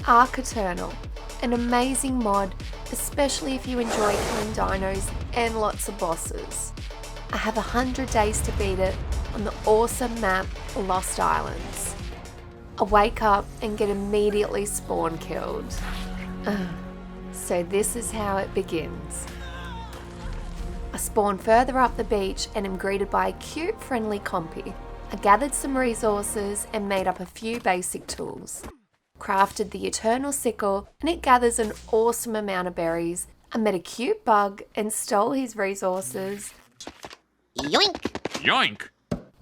ARK Eternal, an amazing mod, especially if you enjoy killing dinos and lots of bosses. I have 100 days to beat it on the awesome map Lost Islands. I wake up and get immediately spawn killed. So this is how it begins. I spawn further up the beach and am greeted by a cute, friendly compy. I gathered some resources and made up a few basic tools. Crafted the Eternal Sickle and it gathers an awesome amount of berries. I met a cute bug and stole his resources. Yoink! Yoink!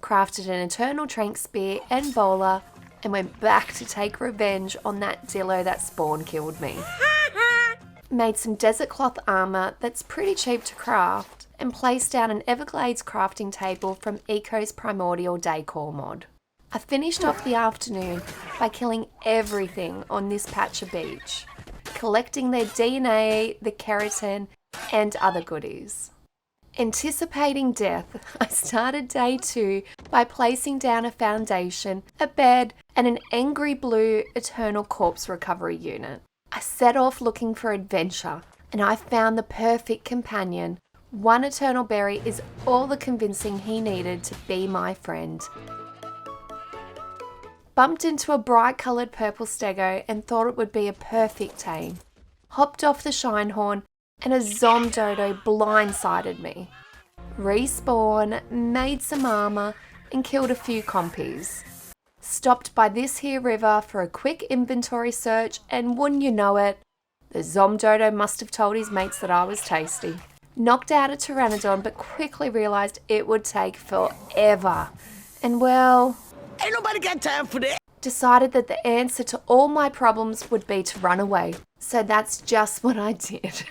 Crafted an Eternal Trank Spear and Bowler and went back to take revenge on that dillo that spawn killed me. Made some desert cloth armor that's pretty cheap to craft and placed down an Everglades crafting table from Eco's Primordial Decor mod. I finished off the afternoon by killing everything on this patch of beach, collecting their DNA, the keratin, and other goodies. Anticipating death, I started day 2 by placing down a foundation, a bed, and an angry blue Eternal Corpse Recovery unit. I set off looking for adventure, and I found the perfect companion. One Eternal Berry is all the convincing he needed to be my friend. Bumped into a bright coloured purple stego and thought it would be a perfect tame. Hopped off the Shinehorn and a Zomdodo blindsided me. Respawn, made some armour and killed a few compies. Stopped by this here river for a quick inventory search and wouldn't you know it, the Zomdodo must have told his mates that I was tasty. Knocked out a Pteranodon but quickly realised it would take forever. And well, ain't nobody got time for that. Decided that the answer to all my problems would be to run away. So that's just what I did.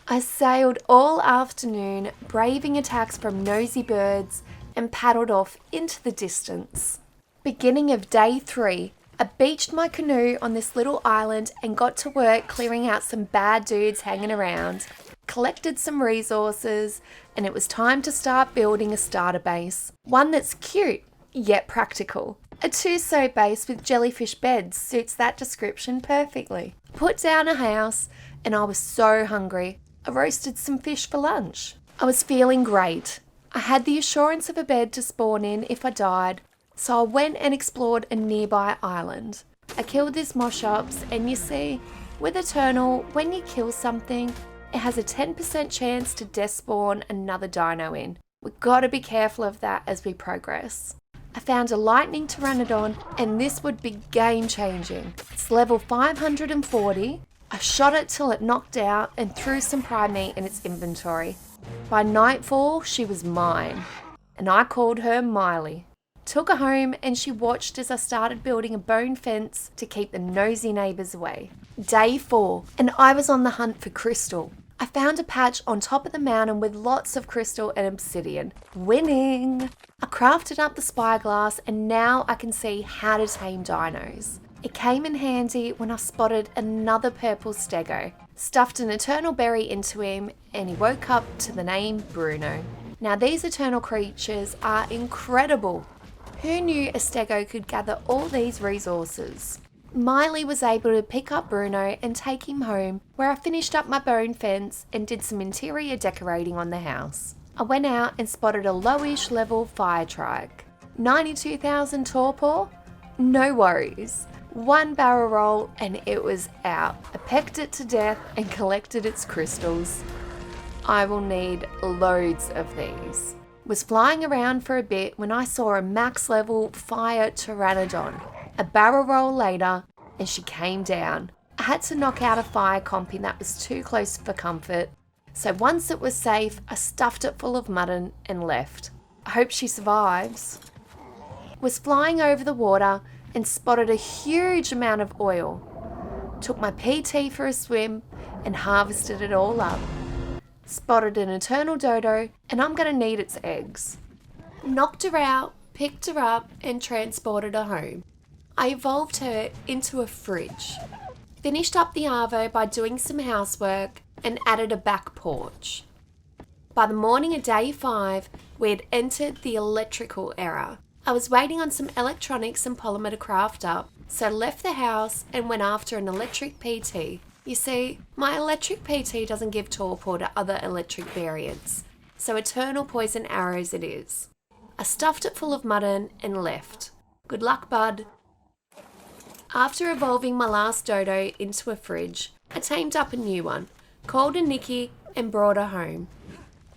I sailed all afternoon, braving attacks from nosy birds, and paddled off into the distance. Beginning of day 3, I beached my canoe on this little island and got to work clearing out some bad dudes hanging around. Collected some resources, and it was time to start building a starter base. One that's cute, yet practical. A two-so base with jellyfish beds suits that description perfectly. Put down a house, and I was so hungry. I roasted some fish for lunch. I was feeling great. I had the assurance of a bed to spawn in if I died, so I went and explored a nearby island. I killed this Moschops, and you see, with Eternal, when you kill something, it has a 10% chance to despawn another dino in. We've got to be careful of that as we progress. I found a lightning Pteranodon and this would be game changing. It's level 540. I shot it till it knocked out and threw some prime meat in its inventory. By nightfall, she was mine, and I called her Miley. Took her home and she watched as I started building a bone fence to keep the nosy neighbours away. Day 4, and I was on the hunt for crystal. I found a patch on top of the mountain with lots of crystal and obsidian. Winning! I crafted up the spyglass and now I can see how to tame dinos. It came in handy when I spotted another purple stego. Stuffed an Eternal Berry into him and he woke up to the name Bruno. Now these Eternal creatures are incredible. Who knew a stego could gather all these resources? Miley was able to pick up Bruno and take him home, where I finished up my bone fence and did some interior decorating on the house. I went out and spotted a lowish level fire trike. 92,000 torpor? No worries. One barrel roll and it was out. I pecked it to death and collected its crystals. I will need loads of these. Was flying around for a bit when I saw a max level fire Pteranodon. A barrel roll later, and she came down. I had to knock out a fire compy that was too close for comfort, so once it was safe, I stuffed it full of mutton and left. I hope she survives. Was flying over the water and spotted a huge amount of oil. Took my PT for a swim and harvested it all up. Spotted an Eternal Dodo, and I'm going to need its eggs. Knocked her out, picked her up, and transported her home. I evolved her into a fridge. Finished up the Arvo by doing some housework and added a back porch. By the morning of day 5, we had entered the electrical era. I was waiting on some electronics and polymer to craft up So I left the house and went after an electric PT. You see, my electric PT doesn't give torpor to other electric variants, so eternal poison arrows it is. I stuffed it full of mutton and left. Good luck, bud. After evolving my last dodo into a fridge, I tamed up a new one, called her Nikki and brought her home.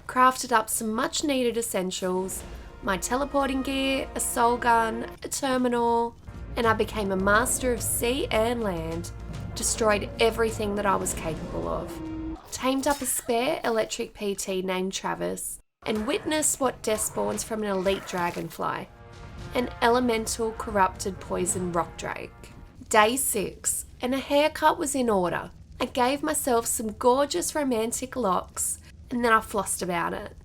Crafted up some much needed essentials, my teleporting gear, a soul gun, a terminal, and I became a master of sea and land, destroyed everything that I was capable of. Tamed up a spare electric PT named Travis, and witnessed what death spawns from an elite dragonfly, an elemental corrupted poison rock drake. Day 6, and a haircut was in order. I gave myself some gorgeous romantic locks, and then I flossed about it.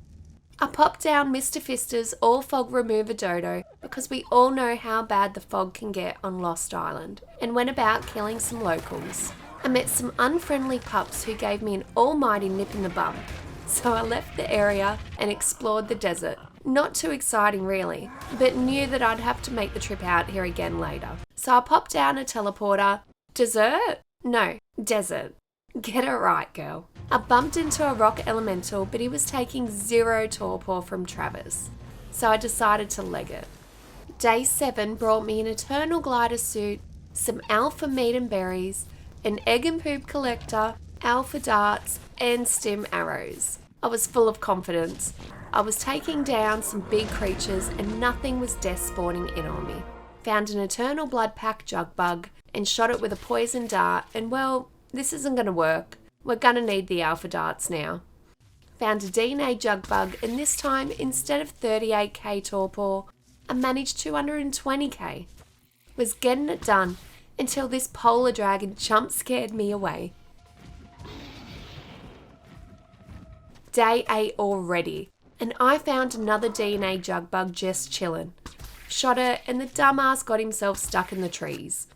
I popped down Mr. Fister's all fog remover dodo because we all know how bad the fog can get on Lost Island, and went about killing some locals. I met some unfriendly pups who gave me an almighty nip in the bum, so I left the area and explored the desert. Not too exciting really, but knew that I'd have to make the trip out here again later. So I popped down a teleporter. Dessert? No, desert. Get it right, girl. I bumped into a rock elemental, but he was taking 0 torpor from Travis, so I decided to leg it. Day 7 brought me an eternal glider suit, some alpha meat and berries, an egg and poop collector, alpha darts, and stim arrows. I was full of confidence. I was taking down some big creatures and nothing was death spawning in on me. Found an eternal blood pack jug bug and shot it with a poison dart, and well, this isn't going to work. We're going to need the alpha darts now. Found a DNA jug bug, and this time, instead of 38k torpor, I managed 220k. Was getting it done until this polar dragon jump scared me away. Day 8 already, and I found another DNA jug bug just chillin'. Shot it, and the dumbass got himself stuck in the trees.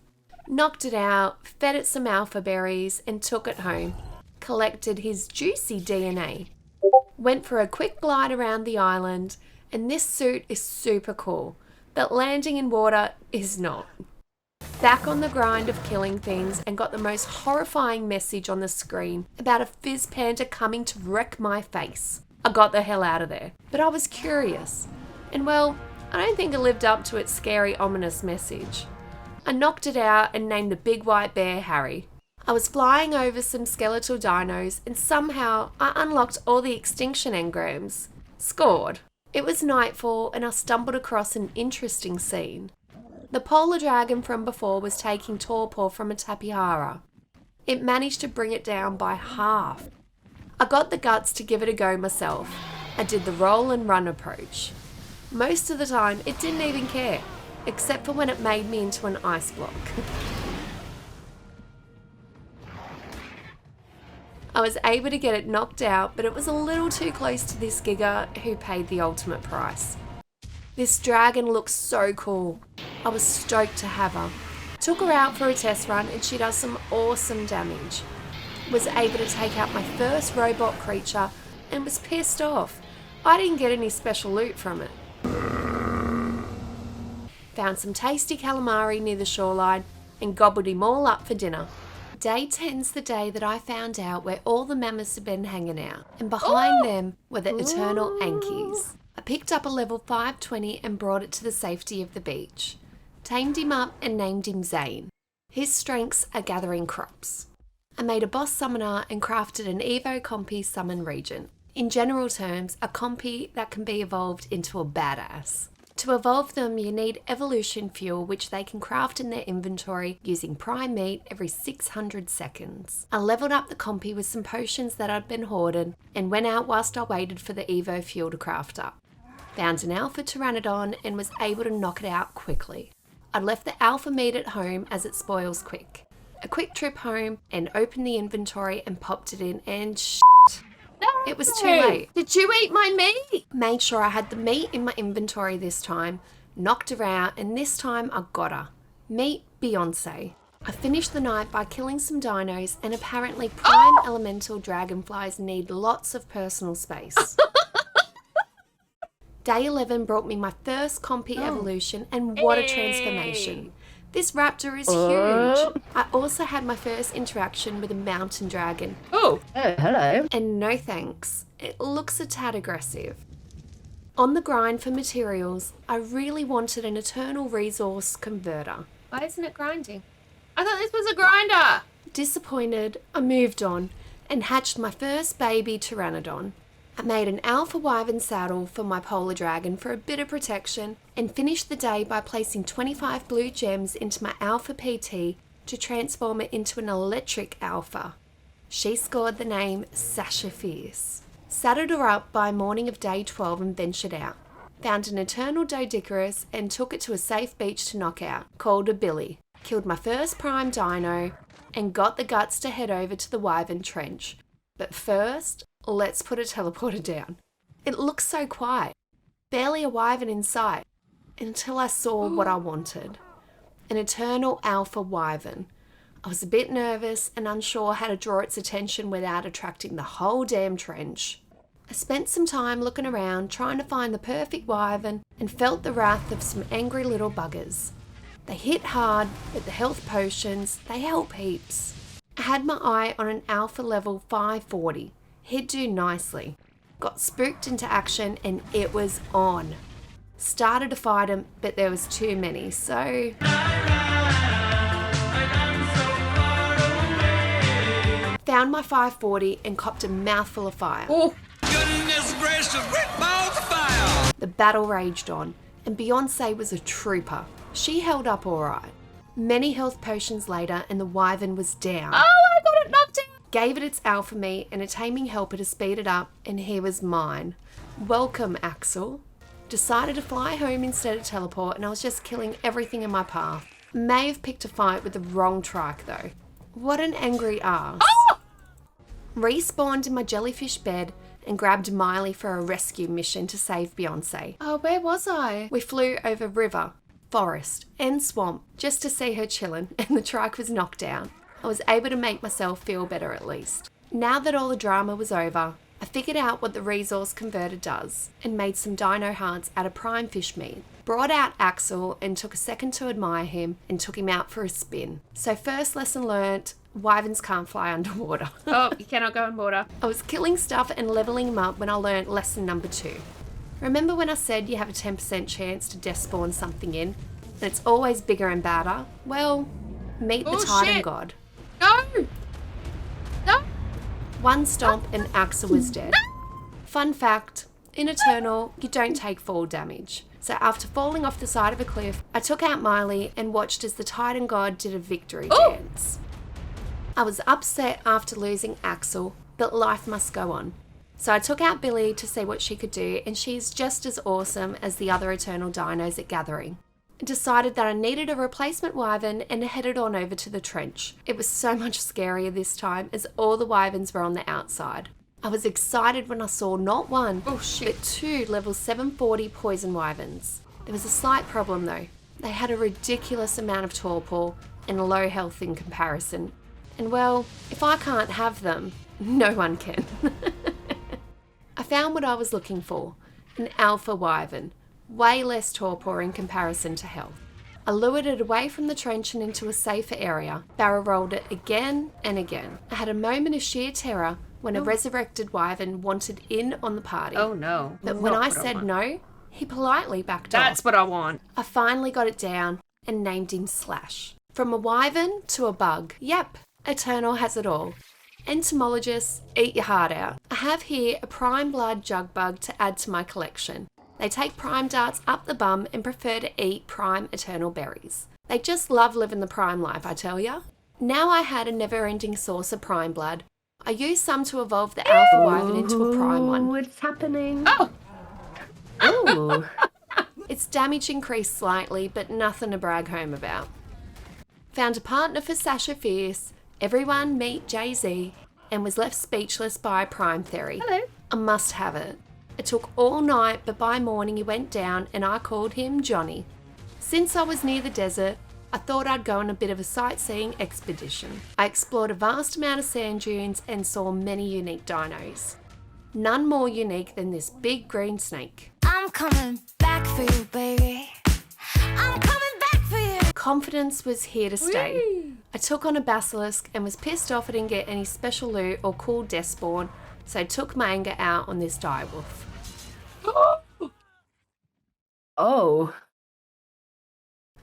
Knocked it out, fed it some alpha berries, and took it home. Collected his juicy DNA. Went for a quick glide around the island, and this suit is super cool, but landing in water is not. Back on the grind of killing things, and got the most horrifying message on the screen about a fizz panda coming to wreck my face. I got the hell out of there, but I was curious, and well, I don't think it lived up to its scary, ominous message. I knocked it out and named the big white bear Harry. I was flying over some skeletal dinos and somehow I unlocked all the extinction engrams. Scored. It was nightfall and I stumbled across an interesting scene. The polar dragon from before was taking torpor from a tapihara. It managed to bring it down by half. I got the guts to give it a go myself. I did the roll and run approach. Most of the time, it didn't even care, except for when it made me into an ice block. I was able to get it knocked out, but it was a little too close to this giga who paid the ultimate price. This dragon looks so cool. I was stoked to have her. Took her out for a test run and she does some awesome damage. Was able to take out my first robot creature and was pissed off. I didn't get any special loot from it. Found some tasty calamari near the shoreline and gobbled him all up for dinner. Day 10's the day that I found out where all the mammoths had been hanging out, and behind them were the eternal Ankies. I picked up a level 520 and brought it to the safety of the beach. Tamed him up and named him Zane. His strengths are gathering crops. I made a boss summoner and crafted an Evo Compy summon regent. In general terms, a compy that can be evolved into a badass. To evolve them, you need evolution fuel, which they can craft in their inventory using prime meat every 600 seconds. I leveled up the compy with some potions that I'd been hoarding and went out whilst I waited for the Evo fuel to craft up. Found an alpha pteranodon and was able to knock it out quickly. I'd left the alpha meat at home as it spoils quick. A quick trip home and opened the inventory and popped it in and No! it was too late. Did you eat my meat? Made sure I had the meat in my inventory this time, knocked her out, and this time I got her. Meet Beyonce. I finished the night by killing some dinos, and apparently prime elemental dragonflies need lots of personal space. Day 11 brought me my first compy evolution, and what a transformation. This raptor is huge. I also had my first interaction with a mountain dragon. Oh, hello. And no thanks. It looks a tad aggressive. On the grind for materials, I really wanted an eternal resource converter. why isn't it grinding? I thought this was a grinder. Disappointed, I moved on and hatched my first baby pteranodon. I made an alpha wyvern saddle for my polar dragon for a bit of protection and finished the day by placing 25 blue gems into my alpha PT to transform it into an electric alpha. She scored the name Sasha Fierce. Saddled her up by morning of day 12 and ventured out. Found an eternal Doedicurus and took it to a safe beach to knock out, called a Billy. Killed my first prime dino and got the guts to head over to the Wyvern Trench. But first, let's put a teleporter down. It looks so quiet. Barely a wyvern in sight. Until I saw what I wanted. An eternal alpha wyvern. I was a bit nervous and unsure how to draw its attention without attracting the whole damn trench. I spent some time looking around trying to find the perfect wyvern and felt the wrath of some angry little buggers. They hit hard, but the health potions, they help heaps. I had my eye on an alpha level 540. He'd do nicely. Got spooked into action and it was on. Started to fight him, but there was too many, so... Found my 540 and copped a mouthful of fire. Oh, Goodness gracious, red balls of fire! The battle raged on, and Beyonce was a trooper. She held up alright. Many health potions later and the wyvern was down. oh, I got it knocked down. Gave it its alpha meat and a taming helper to speed it up, and he was mine. Welcome, Axel. Decided to fly home instead of teleport, and I was just killing everything in my path. May have picked a fight with the wrong trike though. What an angry ass. Respawned in my jellyfish bed and grabbed Miley for a rescue mission to save Beyonce. Oh, where was I? We flew over river, forest and swamp just to see her chillin', and the trike was knocked down. I was able to make myself feel better at least. Now that all the drama was over, I figured out what the resource converter does and made some dino hearts out of prime fish meat. Brought out Axel and took a second to admire him and took him out for a spin. So first lesson learnt, wyverns can't fly underwater. Oh, you cannot go in water. I was killing stuff and leveling him up when I learnt lesson number 2. Remember when I said you have a 10% chance to death spawn something in, and it's always bigger and badder? Well, meet the Oh, Titan shit. God. No! No! One stomp and Axel was dead. Fun fact, in Eternal, you don't take fall damage. So after falling off the side of a cliff, I took out Miley and watched as the Titan God did a victory dance. I was upset after losing Axel, but life must go on. So I took out Billy to see what she could do, and she's just as awesome as the other Eternal dinos at Gathering. I decided that I needed a replacement wyvern and headed on over to the trench. It was so much scarier this time as all the wyverns were on the outside. I was excited when I saw not one, but 2 level 740 poison wyverns. There was a slight problem though. They had a ridiculous amount of torpor and low health in comparison. And well, if I can't have them, no one can. I found what I was looking for, an alpha wyvern, way less torpor in comparison to health. I lured it away from the trench and into a safer area, barrel rolled it again and again. I had a moment of sheer terror when a resurrected wyvern wanted in on the party. Oh no. But when I said no, he politely backed off. That's what I want. I finally got it down and named him Slash. From a wyvern to a bug. Yep, Eternal has it all. Entomologists, eat your heart out. I have here a prime blood jug bug to add to my collection. They take prime darts up the bum and prefer to eat prime eternal berries. They just love living the prime life, I tell ya. Now I had a never-ending source of prime blood. I used some to evolve the alpha wyvern into a prime one. What's happening? Oh! Oh. Its damage increased slightly, but nothing to brag home about. Found a partner for Sasha Fierce, everyone meet Jay-Z, and was left speechless by Prime Theory. Hello. I must have it. It took all night, but by morning he went down and I called him Johnny. Since I was near the desert, I thought I'd go on a bit of a sightseeing expedition. I explored a vast amount of sand dunes and saw many unique dinos. None more unique than this big green snake. I'm coming back for you, baby. I'm coming back for you. Confidence was here to stay. I took on a basilisk and was pissed off I didn't get any special loot or cool death spawn, so I took my anger out on this direwolf. Oh.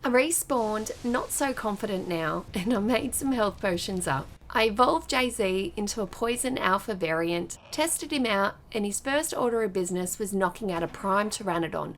I respawned, not so confident now, and I made some health potions up. I evolved Jay-Z into a poison alpha variant, tested him out, and his first order of business was knocking out a prime pteranodon.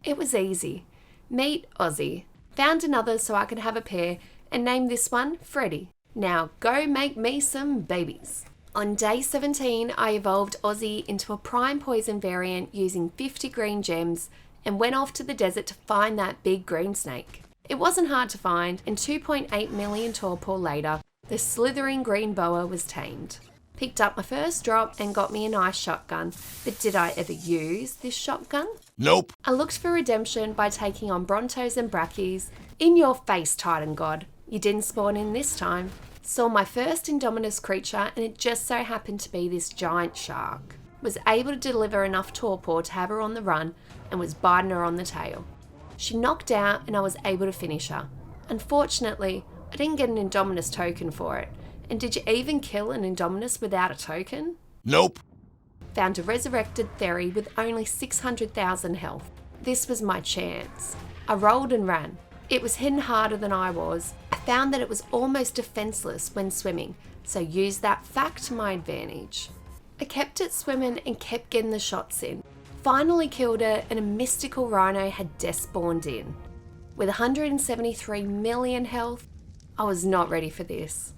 It was easy. Meet Ozzy. Found another so I could have a pair, and named this one Freddy. Now go make me some babies. On day 17, I evolved Ozzy into a prime poison variant using 50 green gems and went off to the desert to find that big green snake. It wasn't hard to find, and 2.8 million torpor later, the slithering green boa was tamed. Picked up my first drop and got me a nice shotgun, but did I ever use this shotgun? Nope. I looked for redemption by taking on Brontos and Brackies. In your face, Titan God. You didn't spawn in this time. Saw my first Indominus creature, and it just so happened to be this giant shark. Was able to deliver enough torpor to have her on the run and was biting her on the tail. She knocked out and I was able to finish her. Unfortunately, I didn't get an Indominus token for it. And did you even kill an Indominus without a token? Nope. Found a resurrected Theory with only 600,000 health. This was my chance. I rolled and ran. It was hidden harder than I was. I found that it was almost defenseless when swimming, so used that fact to my advantage. I kept it swimming and kept getting the shots in. Finally killed it, and a mystical rhino had death spawned in. With 173 million health, I was not ready for this.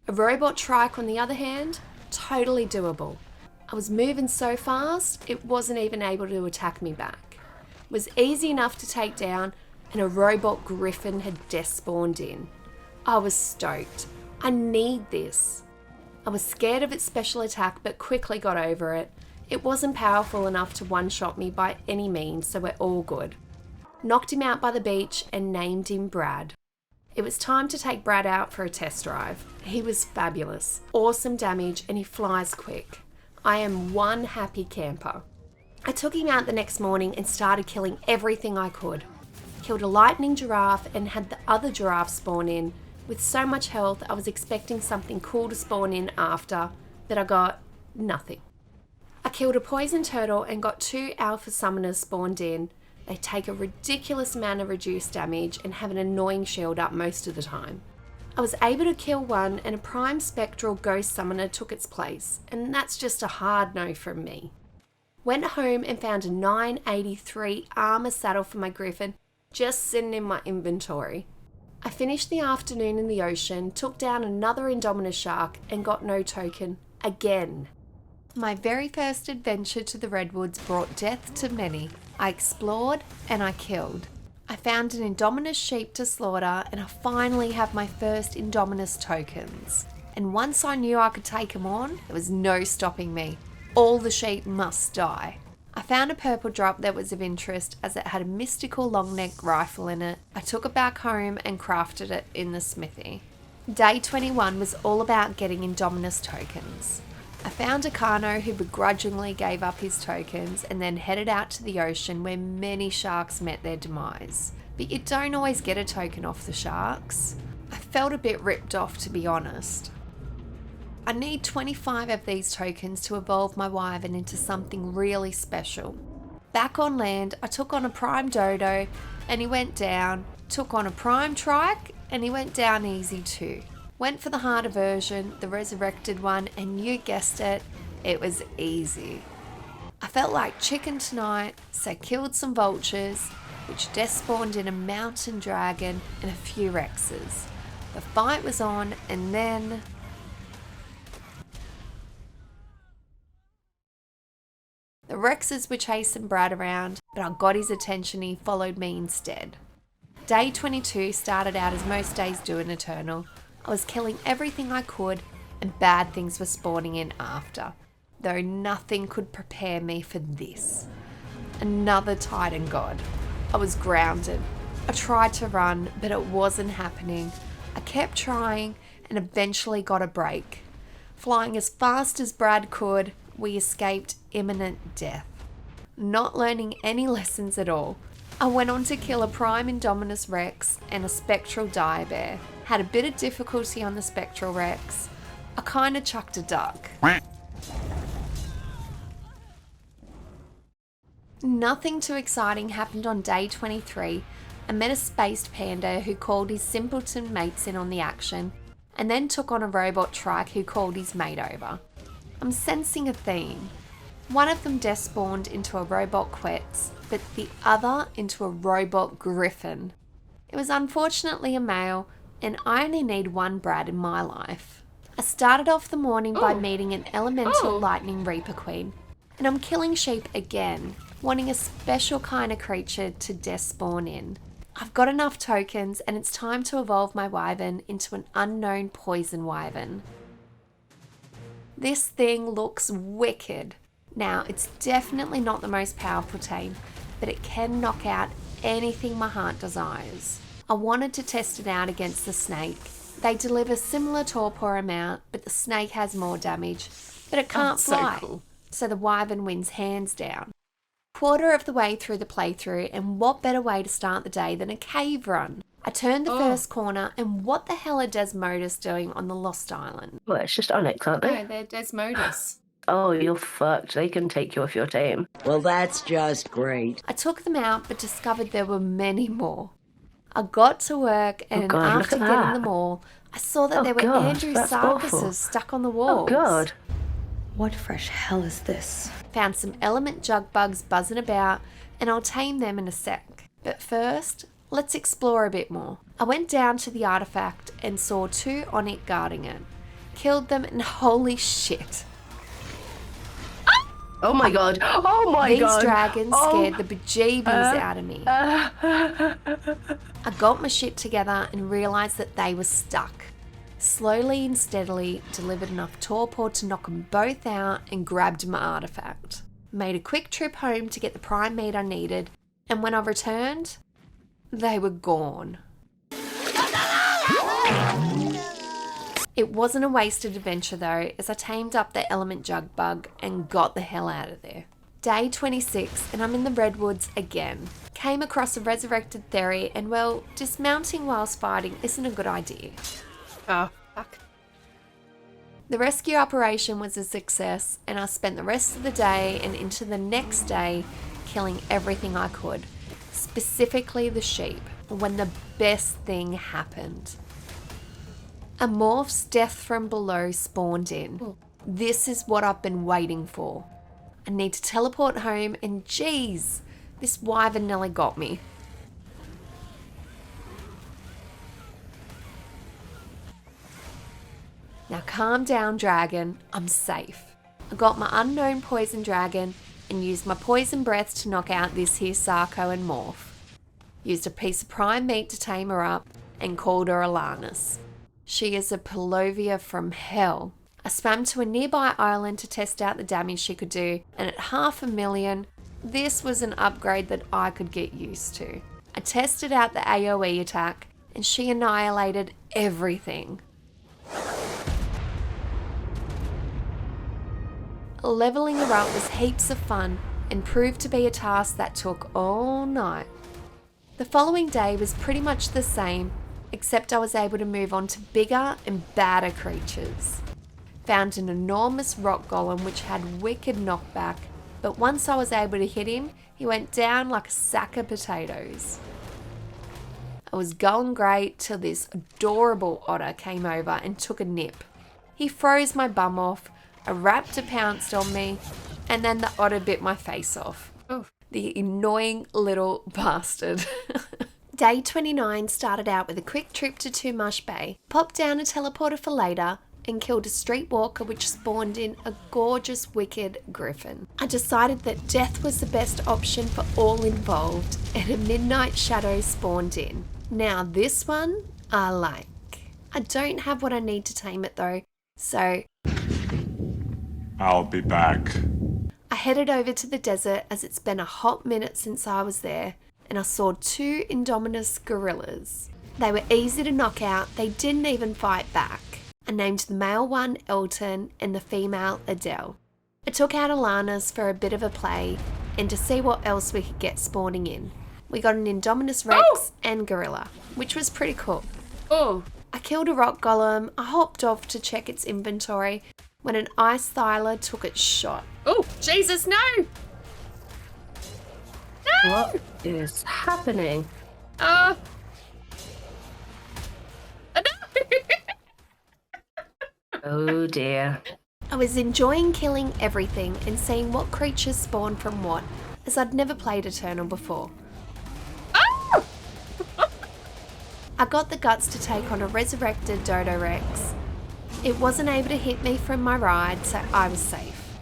A robot trike, on the other hand, totally doable. I was moving so fast, it wasn't even able to attack me back. It was easy enough to take down, and a robot Griffin had death spawned in. I was stoked. I need this. I was scared of its special attack, but quickly got over it. It wasn't powerful enough to one-shot me by any means, so we're all good. Knocked him out by the beach and named him Brad. It was time to take Brad out for a test drive. He was fabulous, awesome damage, and he flies quick. I am one happy camper. I took him out the next morning and started killing everything I could. Killed a lightning giraffe and had the other giraffe spawn in. With so much health, I was expecting something cool to spawn in after, but I got nothing. I killed a poison turtle and got 2 alpha summoners spawned in. They take a ridiculous amount of reduced damage and have an annoying shield up most of the time. I was able to kill one, and a prime spectral ghost summoner took its place, and that's just a hard no from me. Went home and found a 983 armor saddle for my Griffin just sitting in my inventory. I finished the afternoon in the ocean, took down another Indominus shark and got no token again. My very first adventure to the Redwoods brought death to many. I explored and I killed. I found an Indominus sheep to slaughter, and I finally have my first Indominus tokens. And once I knew I could take them on, there was no stopping me. All the sheep must die. I found a purple drop that was of interest as it had a mystical long neck rifle in it. I took it back home and crafted it in the smithy. Day 21 was all about getting Indominus tokens. I found a Kano who begrudgingly gave up his tokens and then headed out to the ocean where many sharks met their demise. But you don't always get a token off the sharks. I felt a bit ripped off, to be honest. I need 25 of these tokens to evolve my Wyvern into something really special. Back on land, I took on a prime dodo and he went down. Took on a prime trike and he went down easy too. Went for the harder version, the resurrected one, and you guessed it, it was easy. I felt like chicken tonight, so killed some vultures, which death spawned in a mountain dragon and a few Rexes. The fight was on, and then... the Rexes were chasing Brad around, but I got his attention and he followed me instead. Day 22 started out as most days do in Eternal. I was killing everything I could, and bad things were spawning in after, though nothing could prepare me for this. Another Titan God. I was grounded. I tried to run, but it wasn't happening. I kept trying and eventually got a break. Flying as fast as Brad could, we escaped imminent death. Not learning any lessons at all. I went on to kill a prime Indominus Rex and a spectral dire bear. Had a bit of difficulty on the spectral Rex. I kinda chucked a duck. Nothing too exciting happened on day 23. I met a spaced panda who called his simpleton mates in on the action, and then took on a robot trike who called his mate over. I'm sensing a theme. One of them despawned into a robot Quetz, but the other into a robot Griffin. It was unfortunately a male, and I only need one Brad in my life. I started off the morning by meeting an elemental lightning reaper queen, and I'm killing sheep again, wanting a special kind of creature to despawn in. I've got enough tokens, and it's time to evolve my Wyvern into an unknown poison Wyvern. This thing looks wicked. Now, it's definitely not the most powerful tame, but it can knock out anything my heart desires. I wanted to test it out against the snake. They deliver similar torpor amount, but the snake has more damage, but it can't fly. So cool. So the Wyvern wins hands down. Quarter of the way through the playthrough, and what better way to start the day than a cave run? I turned the first corner, and what the hell are Desmodus doing on the Lost Island? Well, it's just Onyx, aren't they? No, they're Desmodus. Oh, you're fucked. They can take you off your team. Well, that's just great. I took them out, but discovered there were many more. I got to work, and after getting them all, I saw that there were Andrew Sarkises stuck on the walls. Oh, God. What fresh hell is this? Found some element jug bugs buzzing about, and I'll tame them in a sec. But first, let's explore a bit more. I went down to the artifact and saw 2 Onyx guarding it. Killed them, and holy shit. Oh my God. Oh my God. These dragons scared the bejeebies out of me. I got my shit together and realised that they were stuck. Slowly and steadily delivered enough torpor to knock them both out and grabbed my artifact. Made a quick trip home to get the prime meat I needed, and when I returned, they were gone. It wasn't a wasted adventure though, as I tamed up the element jug bug and got the hell out of there. Day 26, and I'm in the redwoods again. Came across a resurrected theory, and well, dismounting whilst fighting isn't a good idea. Oh, fuck. The rescue operation was a success, and I spent the rest of the day and into the next day killing everything I could, specifically the sheep, when the best thing happened. A morph's death from below spawned in. This is what I've been waiting for. I need to teleport home, and geez, this wyvern nearly got me. Now calm down, dragon. I'm safe. I got my unknown poison dragon and used my poison breath to knock out this here Sarko and morph. Used a piece of prime meat to tame her up and called her Alanus. She is a Pelovia from hell. I swam to a nearby island to test out the damage she could do, and at 500,000, this was an upgrade that I could get used to. I tested out the AoE attack, and she annihilated everything. Leveling her up was heaps of fun and proved to be a task that took all night. The following day was pretty much the same, except I was able to move on to bigger and badder creatures. Found an enormous rock golem which had wicked knockback, but once I was able to hit him, he went down like a sack of potatoes. I was going great till this adorable otter came over and took a nip. He froze my bum off, a raptor pounced on me, and then the otter bit my face off. Oof. The annoying little bastard. Day 29 started out with a quick trip to Tumash Bay, popped down a teleporter for later, and killed a streetwalker which spawned in a gorgeous wicked griffin. I decided that death was the best option for all involved, and a midnight shadow spawned in. Now this one I like. I don't have what I need to tame it though, so I'll be back. I headed over to the desert as it's been a hot minute since I was there, and I saw 2 Indominus gorillas. They were easy to knock out, they didn't even fight back. I named the male one Elton and the female Adele. I took out Alanus for a bit of a play and to see what else we could get spawning in. We got an Indominus Rex and Gorilla, which was pretty cool. Oh. I killed a rock golem. I hopped off to check its inventory when an ice thyla took its shot. Oh, Jesus, no! No! What is happening? No! Oh dear. I was enjoying killing everything and seeing what creatures spawn from what, as I'd never played Eternal before. Oh! I got the guts to take on a resurrected Dodo Rex. It wasn't able to hit me from my ride, so I was safe.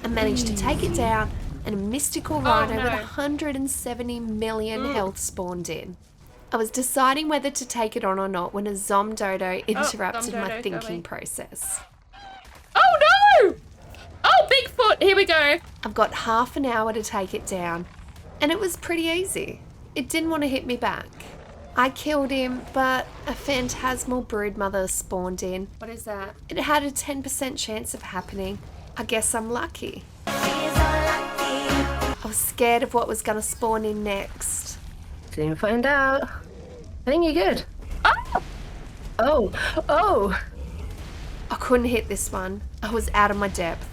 I managed to take it down, and a mystical rhino with 170 million health spawned in. I was deciding whether to take it on or not when a Zomdodo interrupted my thinking process. Oh no! Oh, Bigfoot, here we go. I've got half an hour to take it down, and it was pretty easy. It didn't want to hit me back. I killed him, but a phantasmal broodmother spawned in. What is that? It had a 10% chance of happening. I guess I'm lucky. I was scared of what was going to spawn in next. Soon find out. I think you're good. Oh! Oh! Oh! I couldn't hit this one. I was out of my depth.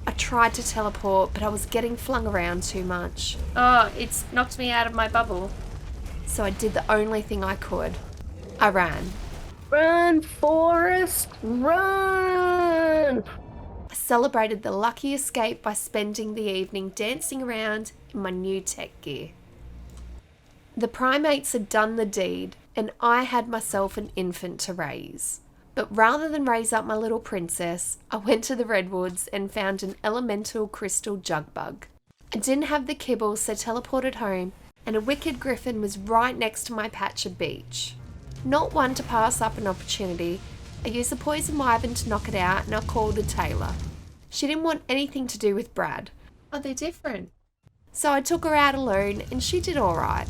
I tried to teleport, but I was getting flung around too much. Oh, it's knocked me out of my bubble. So I did the only thing I could. I ran. Run, Forrest, run! I celebrated the lucky escape by spending the evening dancing around in my new tech gear. The primates had done the deed, and I had myself an infant to raise. But rather than raise up my little princess, I went to the redwoods and found an elemental crystal jug bug. I didn't have the kibble, so teleported home, and a wicked griffin was right next to my patch of beach. Not one to pass up an opportunity, I used the poison wyvern to knock it out, and I called a tailor. She didn't want anything to do with Brad. Oh, they're different. So I took her out alone, and she did alright.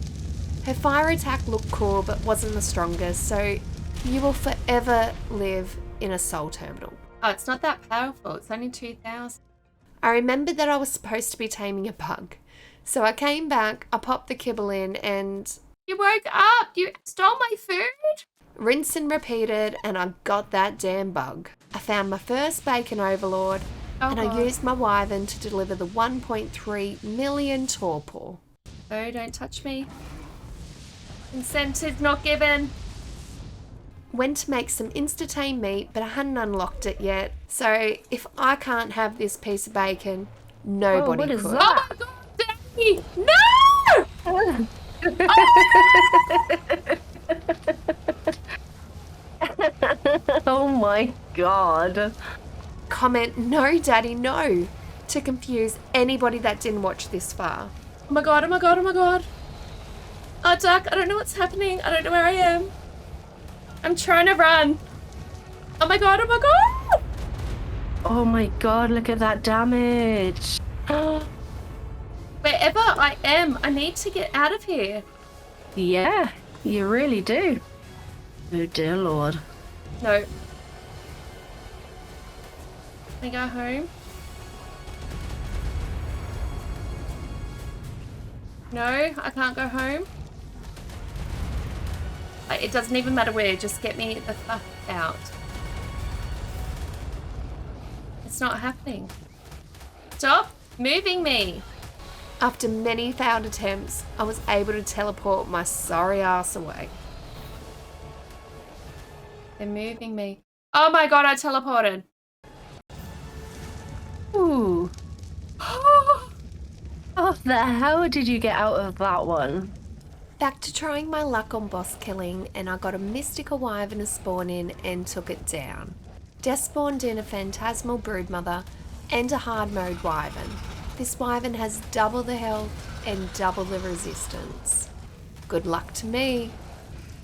Her fire attack looked cool, but wasn't the strongest, so you will forever live in a soul terminal. Oh, it's not that powerful. It's only 2,000. I remembered that I was supposed to be taming a bug. So I came back, I popped the kibble in, and You woke up. You stole my food. rinse and repeated, and I got that damn bug. I found my first bacon overlord, and I used my wyvern to deliver the 1.3 million torpor. Oh, don't touch me. Incentive not given. Went to make some insta-tame meat, but I hadn't unlocked it yet. So if I can't have this piece of bacon, nobody what is could. that? Oh my god, Daddy! No! Oh my god. Comment no, daddy, no, to confuse anybody that didn't watch this far. Oh my god, oh my god, oh my god. Oh, Duck, I don't know what's happening. I don't know where I am. I'm trying to run. Oh my god, oh my god! Oh my god, look at that damage. Wherever I am, I need to get out of here. Yeah, you really do. Oh dear lord. No. Can I go home? No, I can't go home. Like, it doesn't even matter where, just get me the fuck out. It's not happening. Stop moving me. After many failed attempts, I was able to teleport my sorry ass away. They're moving me. Oh my god, I teleported. Ooh. How the hell did you get out of that one? Back to trying my luck on boss killing, and I got a mystical wyvern to spawn in and took it down. Death spawned in a phantasmal broodmother and a hard mode wyvern. This wyvern has double the health and double the resistance. Good luck to me.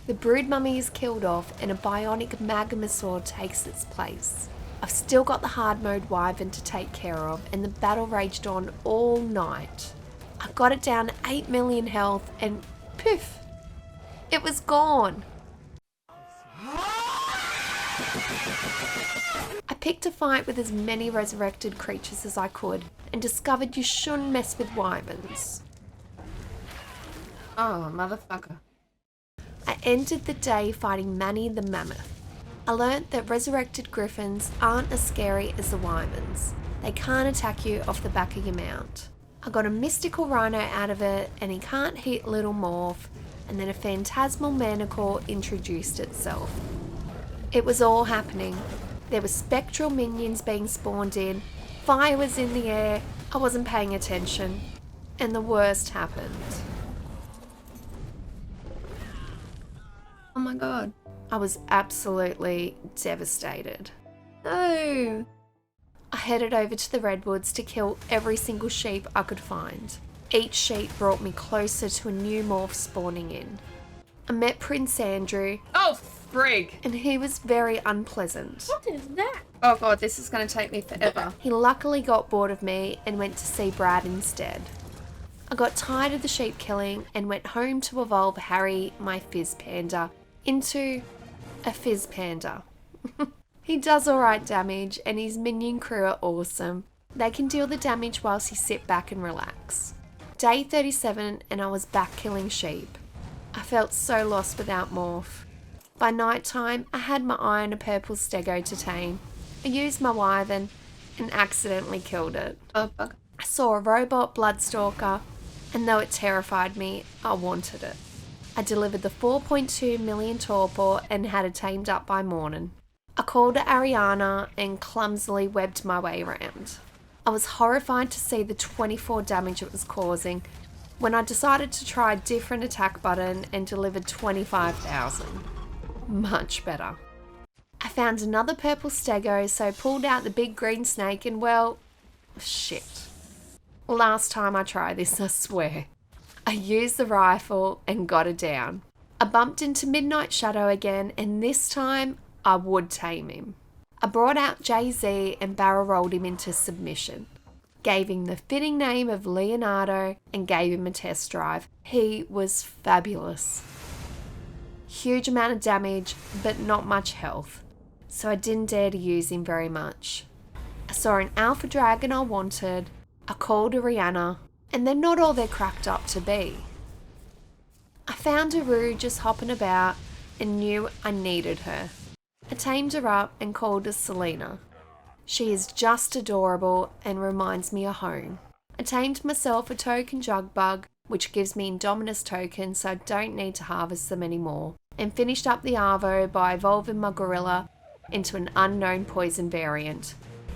The brood mummy is killed off and a bionic magmasaur takes its place. I've still got the hard mode wyvern to take care of, and the battle raged on all night. I got it down to 8 million health and poof, it was gone. I picked a fight with as many resurrected creatures as I could and discovered you shouldn't mess with wyverns. Oh, motherfucker. I ended the day fighting Manny the Mammoth. I learnt that resurrected griffins aren't as scary as the wyverns. They can't attack you off the back of your mount. I got a mystical rhino out of it, and he can't hit little morph, and then a phantasmal manacle introduced itself. It was all happening. There were spectral minions being spawned in, fire was in the air, I wasn't paying attention, and the worst happened. Oh my god. I was absolutely devastated. No! I headed over to the redwoods to kill every single sheep I could find. Each sheep brought me closer to a new morph spawning in. I met Prince Andrew. Oh, frig. And he was very unpleasant. What is that? Oh god, this is going to take me forever. He luckily got bored of me and went to see Brad instead. I got tired of the sheep killing and went home to evolve Harry, my fizz panda, into a fizz panda. He does alright damage and his minion crew are awesome. They can deal the damage whilst you sit back and relax. Day 37 and I was back killing sheep. I felt so lost without morph. By night time, I had my eye on a purple stego to tame. I used my wyvern and accidentally killed it. Oh fuck. I saw a robot bloodstalker, and though it terrified me, I wanted it. I delivered the 4.2 million torpor and had it tamed up by morning. I called Ariana and clumsily webbed my way around. I was horrified to see the 24 damage it was causing when I decided to try a different attack button and delivered 25,000. Much better. I found another purple stego, so pulled out the big green snake and well, shit. Last time I tried this, I swear. I used the rifle and got it down. I bumped into Midnight Shadow again, and this time I would tame him. I brought out Jay-Z and barrel rolled him into submission. Gave him the fitting name of Leonardo and gave him a test drive. He was fabulous. Huge amount of damage, but not much health, so I didn't dare to use him very much. I saw an alpha dragon I wanted, I called Ariana, and they're not all they're cracked up to be. I found Aru just hopping about and knew I needed her. I tamed her up and called her Selena. She is just adorable and reminds me of home. I tamed myself a token jug bug, which gives me Indominus tokens so I don't need to harvest them anymore, and finished up the Arvo by evolving my gorilla into an unknown poison variant.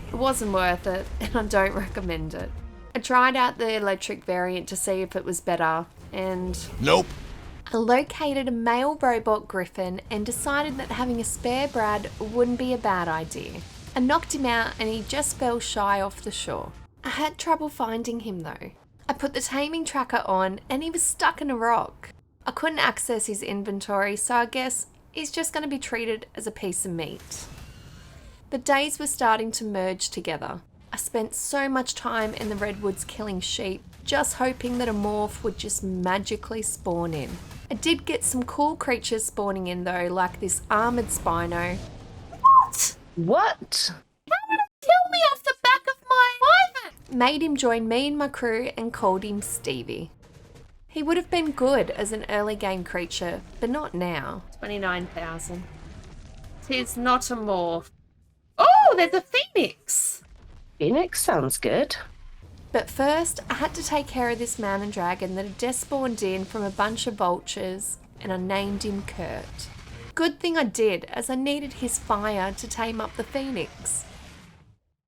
It wasn't worth it, and I don't recommend it. I tried out the electric variant to see if it was better, and Nope. I located a male robot Griffin and decided that having a spare Brad wouldn't be a bad idea. I knocked him out and he just fell shy off the shore. I had trouble finding him though. I put the taming tracker on and he was stuck in a rock. I couldn't access his inventory, so I guess he's just going to be treated as a piece of meat. The days were starting to merge together. I spent so much time in the redwoods killing sheep, just hoping that a morph would just magically spawn in. I did get some cool creatures spawning in though, like this armoured Spino. What? Kill me off the back of my wyvern! Made him join me and my crew and called him Stevie. He would have been good as an early game creature, but not now. 29,000. Tis not a morph. Oh, there's a phoenix. Phoenix sounds good. But first, I had to take care of this mountain dragon that had just spawned in from a bunch of vultures, and I named him Kurt. Good thing I did, as I needed his fire to tame up the phoenix.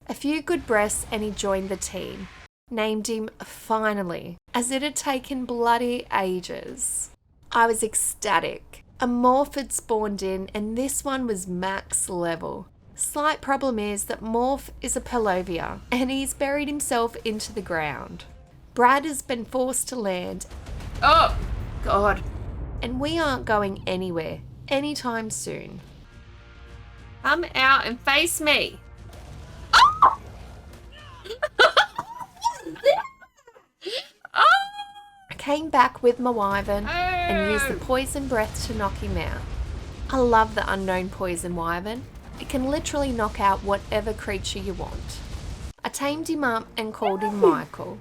A few good breaths and he joined the team. Named him finally, as it had taken bloody ages. I was ecstatic. A morph had spawned in and this one was max level. Slight problem is that Morph is a Pelovia and he's buried himself into the ground. Brad has been forced to land. Oh, God. And we aren't going anywhere anytime soon. Come out and face me. I came back with my wyvern and used the poison breath to knock him out. I love the unknown poison wyvern. It can literally knock out whatever creature you want. I tamed him up and called him Michael.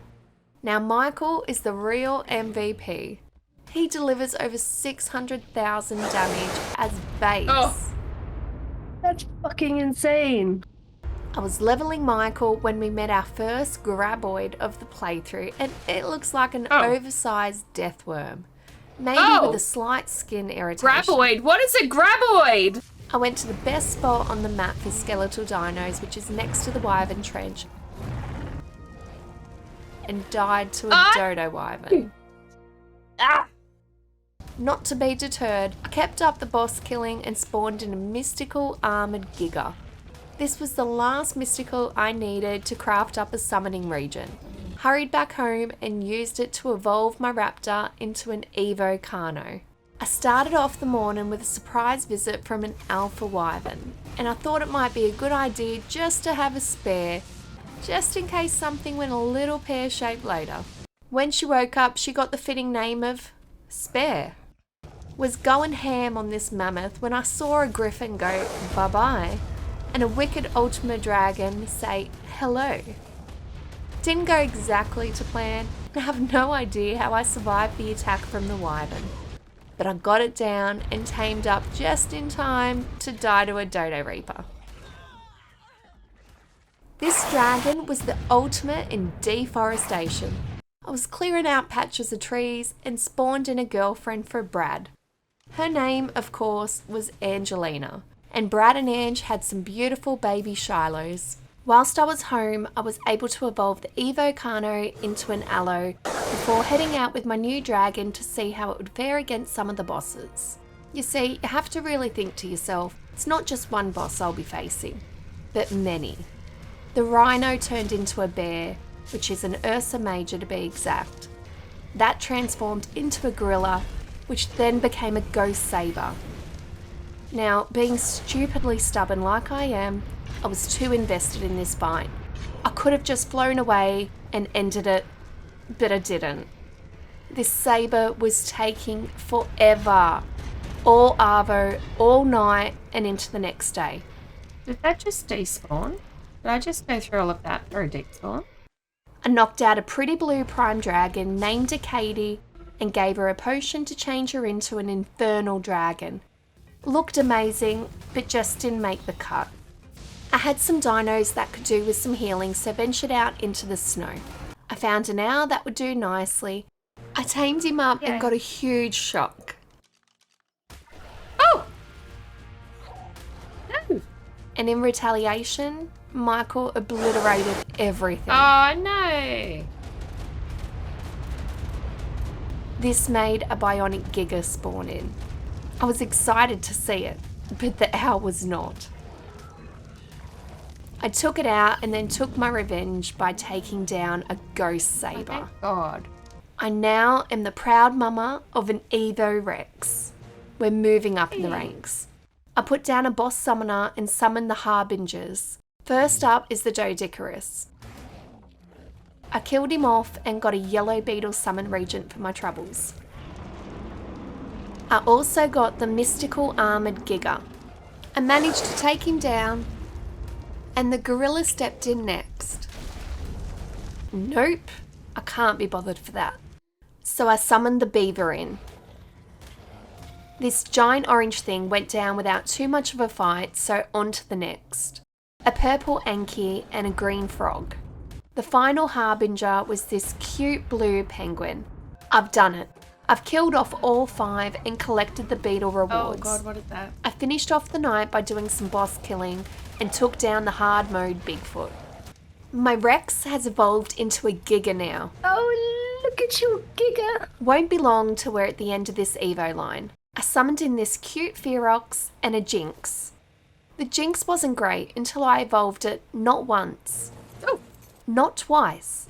Now Michael is the real MVP. He delivers over 600,000 damage as base. Oh. That's fucking insane. I was leveling Michael when we met our first graboid of the playthrough, and it looks like an oversized death worm. Maybe with a slight skin irritation. Graboid? What is a graboid? I went to the best spot on the map for skeletal dinos, which is next to the Wyvern trench, and died to a dodo wyvern. Not to be deterred, I kept up the boss killing and spawned in a mystical armoured giga. This was the last mystical I needed to craft up a summoning region. Hurried back home and used it to evolve my raptor into an Evo Carno. I started off the morning with a surprise visit from an alpha wyvern, and I thought it might be a good idea just to have a spare, just in case something went a little pear-shaped later. When she woke up, she got the fitting name of Spare. Was going ham on this mammoth when I saw a griffin go bye-bye and a wicked ultima dragon say hello. Didn't go exactly to plan, and I have no idea how I survived the attack from the wyvern, but I got it down and tamed up just in time to die to a dodo reaper. This dragon was the ultimate in deforestation. I was clearing out patches of trees and spawned in a girlfriend for Brad. Her name, of course, was Angelina, and Brad and Ange had some beautiful baby Shilohs. Whilst I was home, I was able to evolve the Evo Carno into an Aloe before heading out with my new dragon to see how it would fare against some of the bosses. You see, you have to really think to yourself, it's not just one boss I'll be facing, but many. The rhino turned into a bear, which is an Ursa Major to be exact. That transformed into a gorilla, which then became a ghost saber. Now, being stupidly stubborn like I am, I was too invested in this fight. I could have just flown away and ended it, but I didn't. This saber was taking forever. All Arvo, all night, and into the next day. Did that just despawn? Did I just go through all of that for a despawn? I knocked out a pretty blue prime dragon, named her Katie, and gave her a potion to change her into an infernal dragon. Looked amazing, but just didn't make the cut. I had some dinos that could do with some healing, so ventured out into the snow. I found an owl that would do nicely. I tamed him up and got a huge shock. Oh! No! And in retaliation, Michael obliterated everything. Oh no! This made a bionic giga spawn in. I was excited to see it, but the owl was not. I took it out and then took my revenge by taking down a ghost saber. Oh, thank God. I now am the proud mama of an Evo Rex. We're moving up in the ranks. I put down a boss summoner and summoned the Harbingers. First up is the Dodicarus. I killed him off and got a yellow beetle summon regent for my troubles. I also got the mystical armoured giga. I managed to take him down, and the gorilla stepped in next. Nope, I can't be bothered for that. So I summoned the beaver in. This giant orange thing went down without too much of a fight, so on to the next. A purple Anki and a green frog. The final harbinger was this cute blue penguin. I've done it. I've killed off all 5 and collected the beetle rewards. Oh God, what is that? I finished off the night by doing some boss killing and took down the hard mode Bigfoot. My Rex has evolved into a Giga now. Oh, look at you, Giga. Won't be long till we're at the end of this Evo line. I summoned in this cute Ferox and a Jinx. The Jinx wasn't great until I evolved it not once, not twice,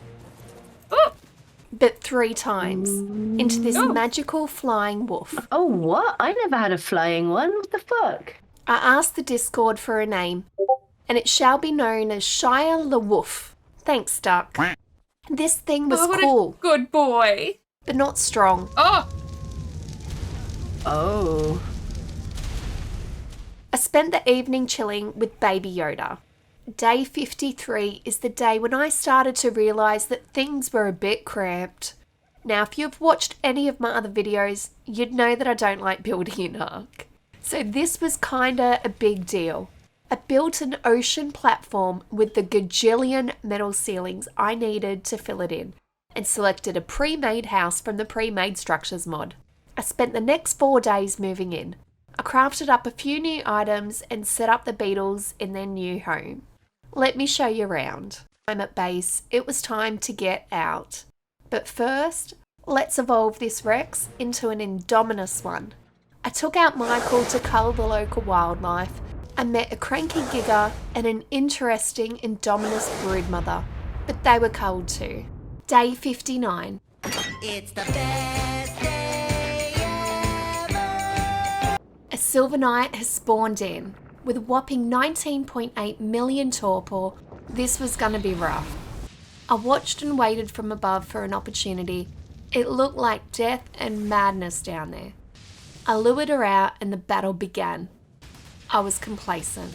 but 3 times into this magical flying wolf. Oh, what? I never had a flying one. What the fuck? I asked the Discord for a name, and it shall be known as Shia the Wolf. Thanks, Duck. This thing was what cool, a good boy. but not strong. Oh. I spent the evening chilling with Baby Yoda. Day 53 is the day when I started to realise that things were a bit cramped. Now, if you've watched any of my other videos, you'd know that I don't like building in Ark. So this was kinda a big deal. I built an ocean platform with the gajillion metal ceilings I needed to fill it in, and selected a pre-made house from the pre-made structures mod. I spent the next 4 days moving in. I crafted up a few new items and set up the beetles in their new home. Let me show you around. I'm at base. It was time to get out. But first, let's evolve this Rex into an Indominus one. I took out Michael to cull the local wildlife. I met a cranky Giga and an interesting Indominus broodmother, but they were culled too. Day 59. It's the best day ever. A Silver Knight has spawned in. With a whopping 19.8 million torpor, this was going to be rough. I watched and waited from above for an opportunity. It looked like death and madness down there. I lured her out and the battle began. I was complacent.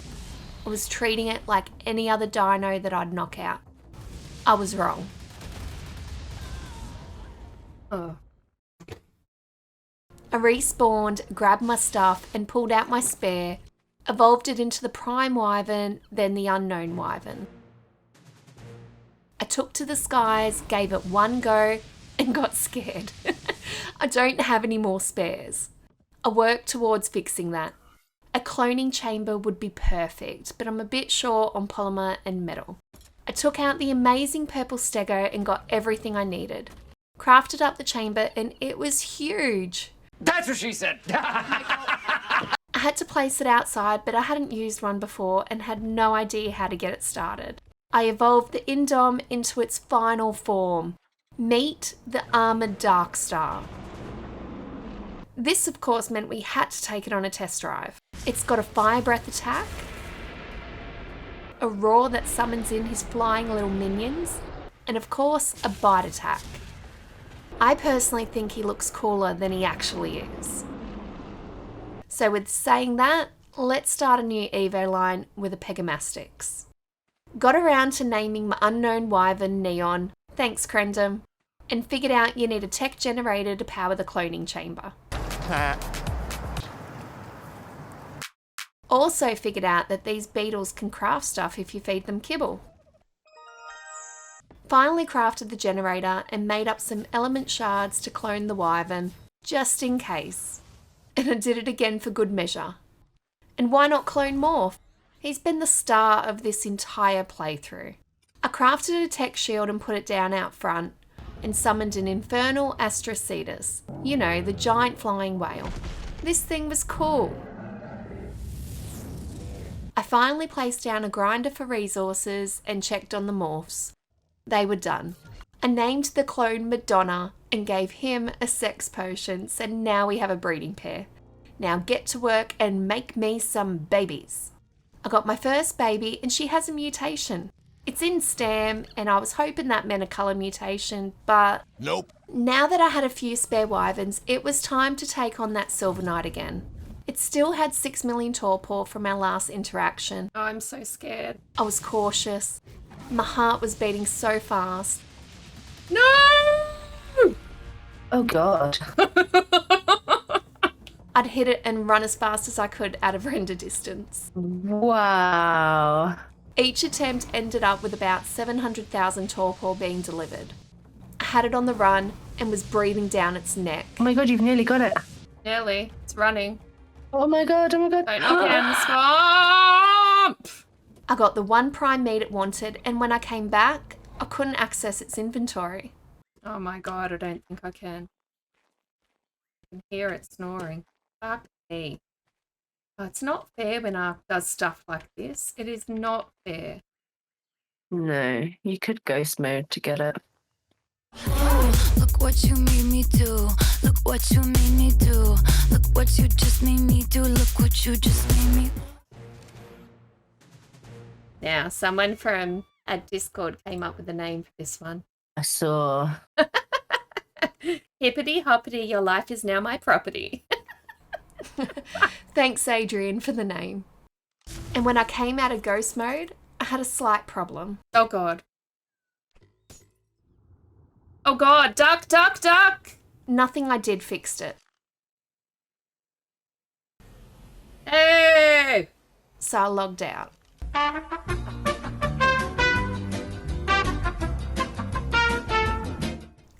I was treating it like any other dino that I'd knock out. I was wrong. Oh. I respawned, grabbed my stuff and pulled out my spare, evolved it into the Prime Wyvern, then the Unknown Wyvern. I took to the skies, gave it one go, and got scared. I don't have any more spares. I worked towards fixing that. A cloning chamber would be perfect, but I'm a bit short on polymer and metal. I took out the amazing purple stego and got everything I needed. Crafted up the chamber and it was huge. That's what she said. I had to place it outside, but I hadn't used one before and had no idea how to get it started. I evolved the Indom into its final form. Meet the Armored Darkstar. This, of course, meant we had to take it on a test drive. It's got a fire breath attack, a roar that summons in his flying little minions, and of course, a bite attack. I personally think he looks cooler than he actually is. So with saying that, let's start a new Evo line with a Pegamastix. Got around to naming my Unknown Wyvern Neon, thanks Crendum, and figured out you need a tech generator to power the cloning chamber. Also figured out that these beetles can craft stuff if you feed them kibble. Finally crafted the generator and made up some element shards to clone the Wyvern, just in case. And I did it again for good measure. And why not clone Morph? He's been the star of this entire playthrough. I crafted a tech shield and put it down out front, and summoned an infernal Astrocetus, you know, the giant flying whale. This thing was cool. I finally placed down a grinder for resources and checked on the morphs. They were done. I named the clone Madonna and gave him a sex potion, so now we have a breeding pair. Now get to work and make me some babies. I got my first baby and she has a mutation. It's in STAM and I was hoping that meant a colour mutation, but Nope. now that I had a few spare wyverns, it was time to take on that Silver Knight again. It still had 6 million torpor from our last interaction. Oh, I'm so scared. I was cautious. My heart was beating so fast. No! Oh god. I'd hit it and run as fast as I could out of render distance. Wow. Each attempt ended up with about 700,000 torpor being delivered. I had it on the run and was breathing down its neck. Oh my god, you've nearly got it. Nearly. It's running. Oh my god, oh my god. Don't knock it in the swamp! I got the one prime meat it wanted, and when I came back, I couldn't access its inventory. Oh my god, I don't think I can. I can hear it snoring. Fuck me. Oh, it's not fair when Ark does stuff like this. It is not fair. No, you could ghost mode to get it. Look what you made me do. Look what you made me do. Look what you just made me do. Look what you just made me. Now, someone from a Discord came up with a name for this one. I saw. Hippity hoppity, your life is now my property. Thanks, Adrian, for the name. And when I came out of ghost mode, I had a slight problem. Oh god. Oh God, duck, duck, duck. Nothing I did fixed it. Hey! So I logged out.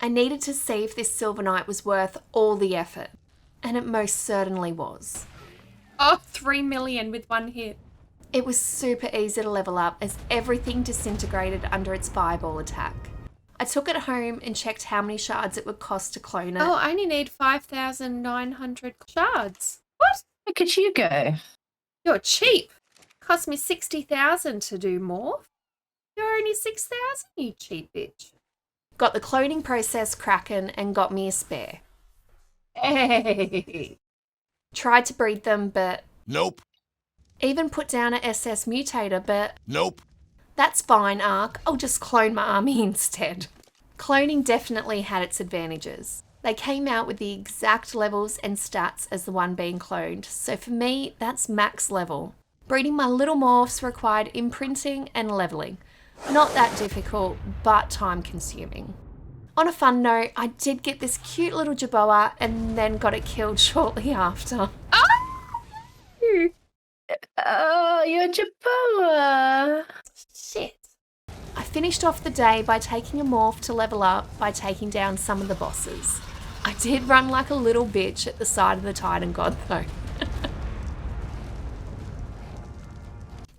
I needed to see if this Silver Knight was worth all the effort, and it most certainly was. Oh, 3 million with one hit. It was super easy to level up as everything disintegrated under its fireball attack. I took it home and checked how many shards it would cost to clone it. Oh, I only need 5,900 shards. What? Where could you go? You're cheap. Cost me 60,000 to do more. You're only 6,000, you cheap bitch. Got the cloning process cracking and got me a spare. Hey. Tried to breed them, but Nope. even put down a SS mutator, but Nope. that's fine, Ark. I'll just clone my army instead. Cloning definitely had its advantages. They came out with the exact levels and stats as the one being cloned, so for me, that's max level. Breeding my little morphs required imprinting and leveling. Not that difficult, but time consuming. On a fun note, I did get this cute little Jerboa and then got it killed shortly after. Oh, you're Jerboa. Shit. I finished off the day by taking a morph to level up by taking down some of the bosses. I did run like a little bitch at the side of the Titan God though.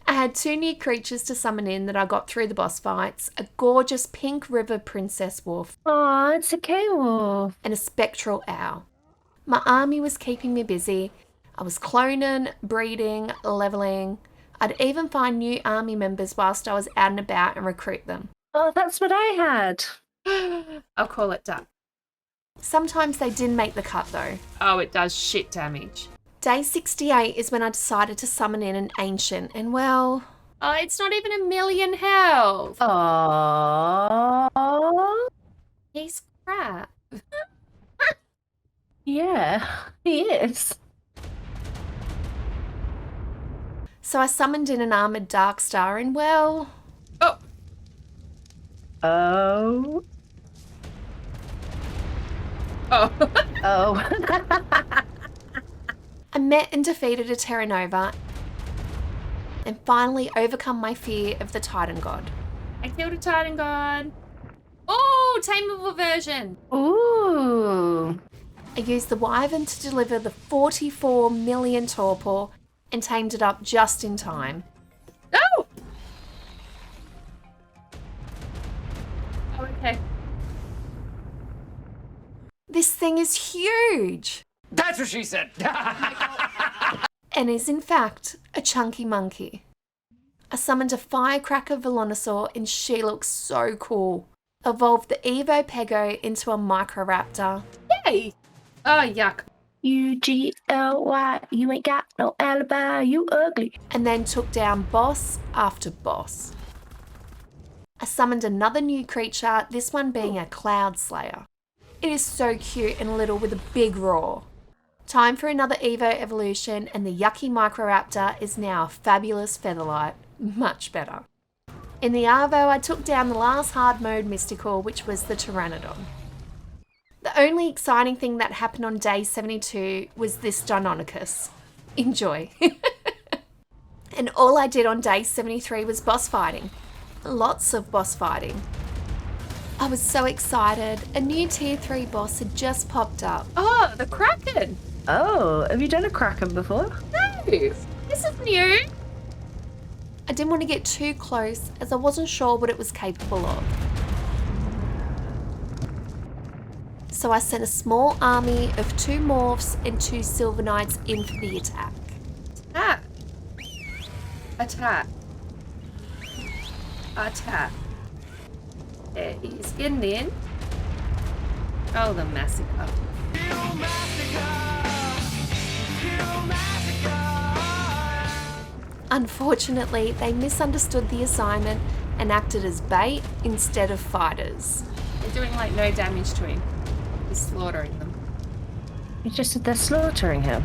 I had 2 new creatures to summon in that I got through the boss fights, a gorgeous pink river princess wolf Oh, it's a K-Wolf. and a spectral owl. My army was keeping me busy. I was cloning, breeding, leveling. I'd even find new army members whilst I was out and about and recruit them. Oh, that's what I had. I'll call it duck. Sometimes they didn't make the cut though. Oh, it does shit damage. Day 68 is when I decided to summon in an ancient, and well, Oh, it's not even 1,000,000 health. Oh, He's crap. yeah, he is. so I summoned in an armoured Dark Star, and well, Oh, Oh, oh. oh. I met and defeated a Terra Nova and finally overcome my fear of the Titan God. I killed a Titan God. Oh, tameable version. Ooh. I used the Wyvern to deliver the 44 million torpor and tamed it up just in time. Oh! Oh, okay. This thing is huge That's what she said. and is in fact a chunky monkey. I summoned a firecracker Velonosaur and she looks so cool. Evolved the Evo Pego into a Microraptor. Yay! Oh, yuck. UGLY, you ain't got no alibi, you ugly. And then took down boss after boss. I summoned another new creature, this one being a Cloud Slayer. It is so cute and little with a big roar. Time for another Evo evolution and the yucky Microraptor is now a fabulous Featherlight. Much better. In the Arvo, I took down the last hard mode mystical, which was the Pteranodon. The only exciting thing that happened on day 72 was this Deinonychus. Enjoy. And all I did on day 73 was boss fighting. Lots of boss fighting. I was so excited. A new tier 3 boss had just popped up. Oh, the Kraken. Oh, have you done a Kraken before? No, this is new. I didn't want to get too close as I wasn't sure what it was capable of. So I sent a small army of 2 morphs and 2 silver knights in for the attack. Attack. Attack. Attack. There he is getting in. Oh, the massacre. Unfortunately, they misunderstood the assignment and acted as bait instead of fighters. They're doing like no damage to him. He's slaughtering them. You just said they're slaughtering him.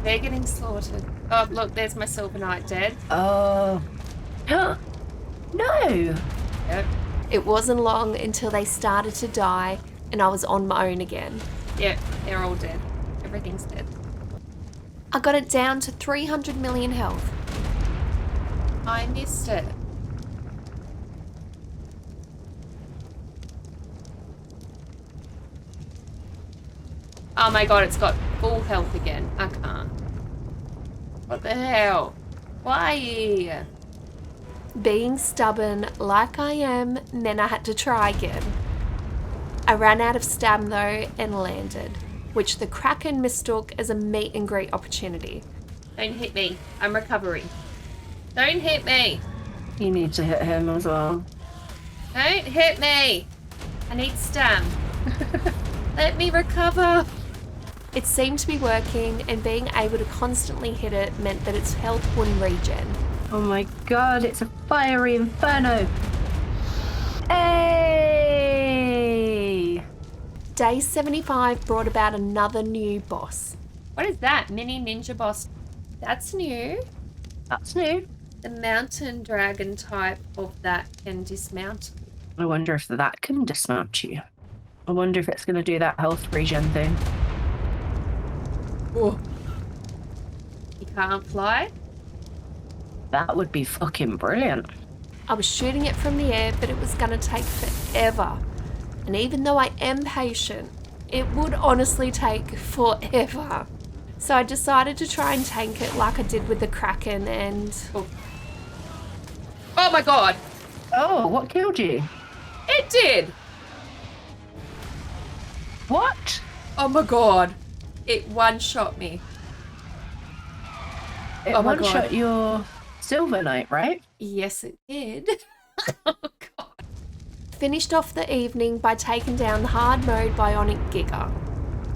They're getting slaughtered. Oh, look, there's my Silver Knight dead. Oh. No! Yep. It wasn't long until they started to die and I was on my own again. Yeah, they're all dead. Everything's dead. I got it down to 300 million health. I missed it. Oh my god, it's got full health again. I can't. What the hell? Why? Being stubborn like I am meant I had to try again. I ran out of stam though and landed, which the Kraken mistook as a meet and greet opportunity. Don't hit me. I'm recovering. Don't hit me. You need to hit him as well. Don't hit me. I need stam. Let me recover. It seemed to be working, and being able to constantly hit it meant that its health wouldn't regen. Oh my god, it's a fiery inferno. Hey! Day 75 brought about another new boss. What is that? Mini ninja boss. That's new. That's new. The mountain dragon type of that can dismount. I wonder if that can dismount you. I wonder if it's going to do that health regen thing. Oh. You can't fly? That would be fucking brilliant. I was shooting it from the air, but it was going to take forever. And even though I am patient, it would honestly take forever. So I decided to try and tank it like I did with the Kraken and... Oh my god! Oh, what killed you? It did! What? Oh my god. It one-shot me. It Oh my one-shot God. your Silver Knight, right? Yes, it did. Oh god. Finished off the evening by taking down the hard mode bionic Giga.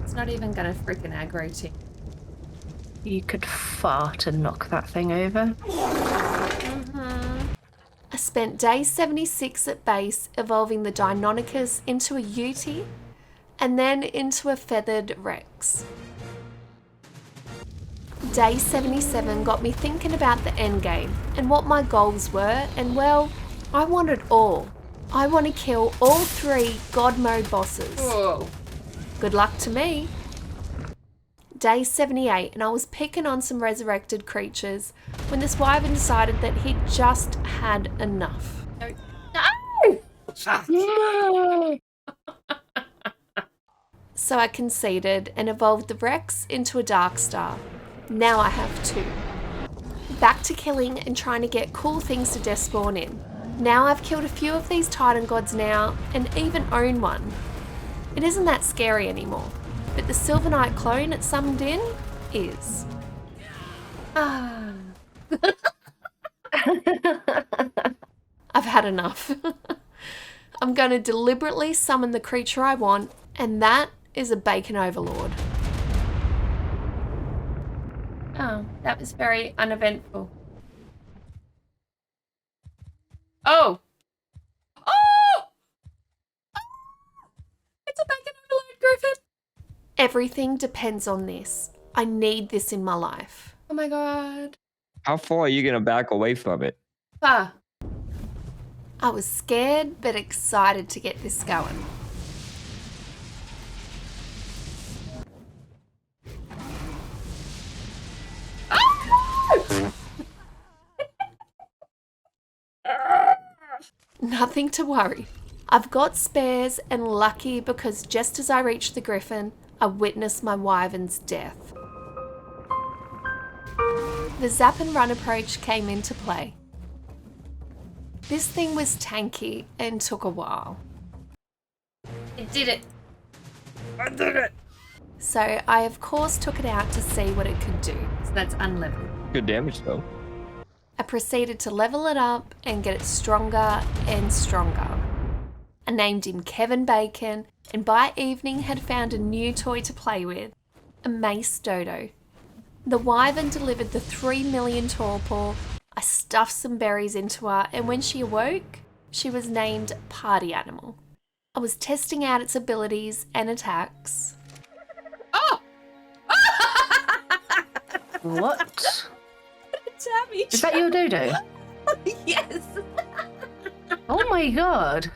It's not even gonna freaking aggro to you. You could fart and knock that thing over. I spent day 76 at base evolving the Deinonychus into a Yeti and then into a feathered Rex. Day 77 got me thinking about the endgame and what my goals were, and well, I want it all. I want to kill all 3 God mode bosses. Whoa. Good luck to me. Day 78 and I was picking on some resurrected creatures when this Wyvern decided that he'd just had enough. No! So I conceded and evolved the Rex into a Dark Star. Now I have 2. Back to killing and trying to get cool things to despawn in. Now I've killed a few of these Titan gods now and even own one. It isn't that scary anymore, but the Silver Knight clone it summoned in is. I've had enough. I'm going to deliberately summon the creature I want, and that is a bacon overlord. Oh, that was very uneventful. Oh! Oh! It's a bacon overload, Griffin! Everything depends on this. I need this in my life. Oh my god. How far are you going to back away from it? Ah. I was scared but excited to get this going. Nothing to worry. I've got spares and lucky because just as I reached the Griffin, I witnessed my Wyvern's death. The zap and run approach came into play. This thing was tanky and took a while. It did it. I did it. So I of course took it out to see what it could do. So that's unleveled. Good damage, though. I proceeded to level it up and get it stronger and stronger. I named him Kevin Bacon, and by evening had found a new toy to play with, a mace dodo. The Wyvern delivered the 3 million torpor. I stuffed some berries into her, and when she awoke, she was named Party Animal. I was testing out its abilities and attacks. Oh! What? Damage. Is that your dodo? Yes. Oh my god.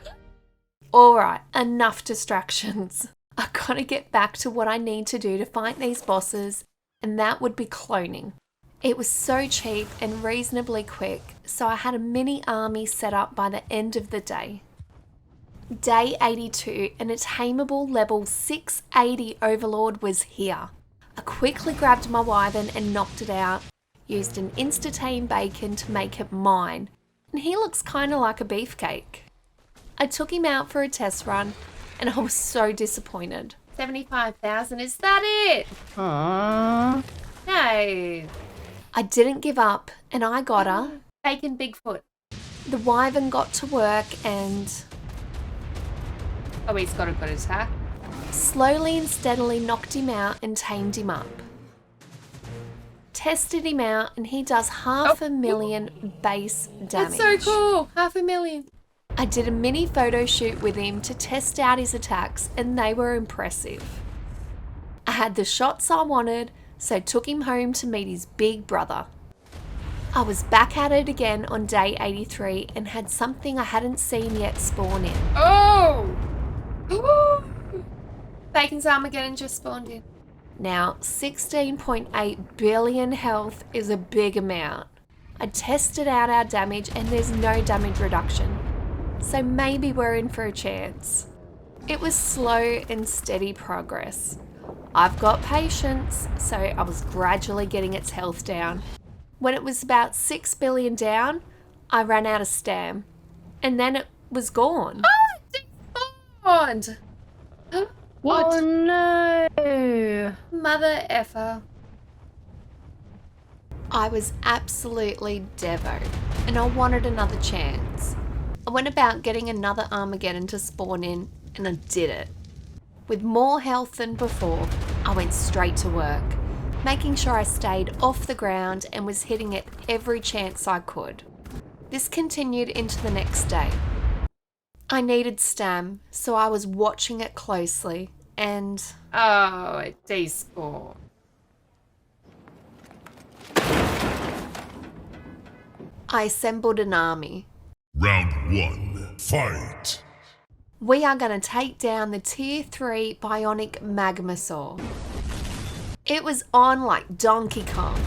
Alright, enough distractions. I gotta get back to what I need to do to fight these bosses, and that would be cloning. It was so cheap and reasonably quick, so I had a mini army set up by the end of the day. Day 82, and a tameable level 680 overlord was here. I quickly grabbed my Wyvern and knocked it out, used an insta-tame bacon to make it mine, and he looks kinda like a beefcake. I took him out for a test run, and I was so disappointed. 75,000, is that it? Aww. No. I didn't give up, and I got her. Bacon Bigfoot. The Wyvern got to work and Oh, he's got a good attack. slowly and steadily knocked him out and tamed him up. Tested him out, and he does 500,000 base damage. That's so cool. 500,000. I did a mini photo shoot with him to test out his attacks, and they were impressive. I had the shots I wanted, so took him home to meet his big brother. I was back at it again on day 83 and had something I hadn't seen yet spawn in. Oh! Bacon's Armageddon just spawned in. Now, 16.8 billion health is a big amount. I tested out our damage and there's no damage reduction, so maybe we're in for a chance. It was slow and steady progress. I've got patience, so I was gradually getting its health down. When it was about 6 billion down, I ran out of stam, and then it was gone. Oh, it despawned! What? Oh no! Mother effer. I was absolutely devo, and I wanted another chance. I went about getting another Armageddon to spawn in, and I did it. With more health than before, I went straight to work, making sure I stayed off the ground and was hitting it every chance I could. This continued into the next day. I needed stam, so I was watching it closely, and Oh, it despawned. I assembled an army. Round 1, fight! We are going to take down the tier 3 bionic magmasaur. It was on like Donkey Kong.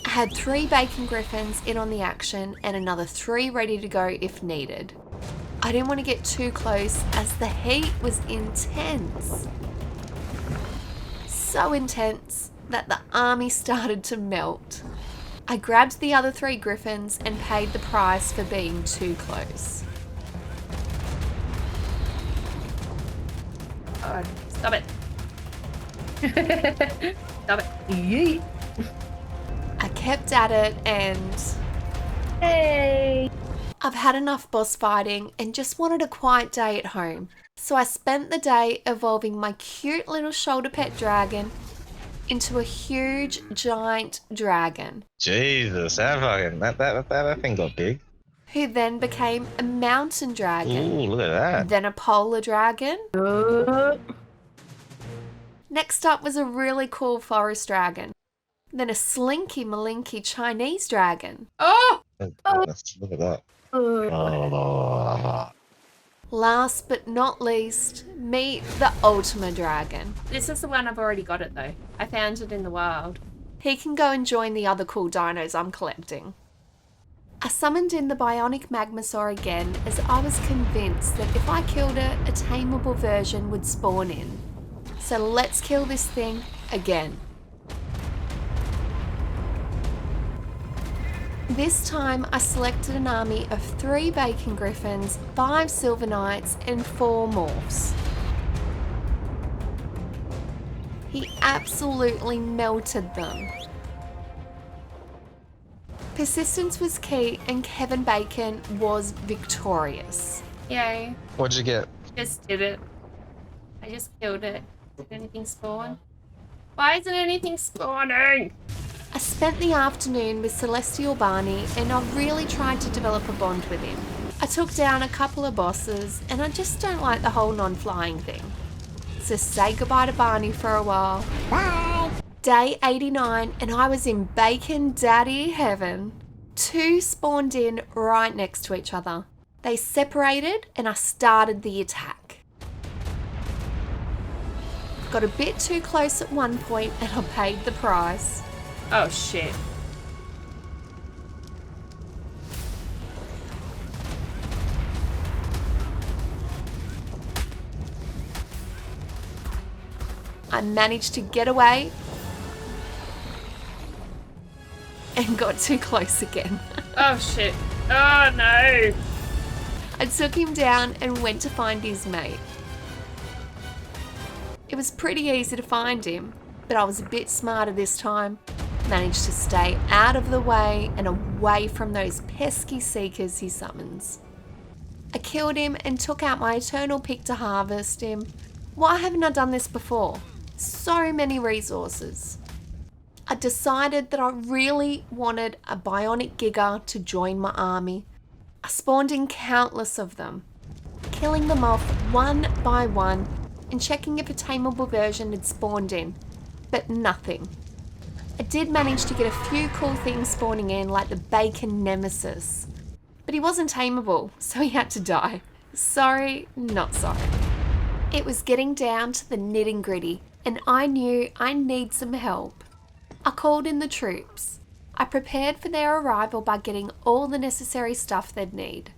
I had 3 bacon griffins in on the action and another 3 ready to go if needed. I didn't want to get too close as the heat was intense. So intense that the army started to melt. I grabbed the other 3 griffins and paid the price for being too close. Oh, stop it. Stop it. Yeet. I kept at it and Hey! I've had enough boss fighting and just wanted a quiet day at home. So I spent the day evolving my cute little shoulder pet dragon into a huge giant dragon, Jesus, that thing got big. who then became a mountain dragon, Ooh, look at that. then a polar dragon. Next up was a really cool forest dragon, then a slinky malinky Chinese dragon. Oh! Look at that. Oh. Last but not least, meet the Ultima Dragon. This is the one I've already got it though. I found it in the wild. He can go and join the other cool dinos I'm collecting. I summoned in the bionic magmasaur again as I was convinced that if I killed it, a tameable version would spawn in. So let's kill this thing again. This time I selected an army of 3 bacon griffins, 5 silver knights and 4 morphs. He absolutely melted them. Persistence was key and Kevin Bacon was victorious. Yay. What'd you get? Just did it. I just killed it. Did anything spawn? Why isn't anything spawning? I spent the afternoon with Celestial Barney and I really tried to develop a bond with him. I took down a couple of bosses and I just don't like the whole non-flying thing. So say goodbye to Barney for a while. Bye! Day 89 and I was in Bacon Daddy heaven. 2 spawned in right next to each other. They separated and I started the attack. Got a bit too close at one point and I paid the price. Oh, shit. I managed to get away and got too close again. Oh, shit. Oh, no. I took him down and went to find his mate. It was pretty easy to find him, but I was a bit smarter this time. Managed to stay out of the way and away from those pesky seekers he summons. I killed him and took out my eternal pick to harvest him. Why haven't I done this before? So many resources. I decided that I really wanted a bionic giga to join my army. I spawned in countless of them, killing them off one by one and checking if a tameable version had spawned in, but nothing. I did manage to get a few cool things spawning in, like the bacon nemesis, but he wasn't tameable, so he had to die. Sorry, not sorry. It was getting down to the nitty gritty, and I knew I need some help. I called in the troops. I prepared for their arrival by getting all the necessary stuff they'd need.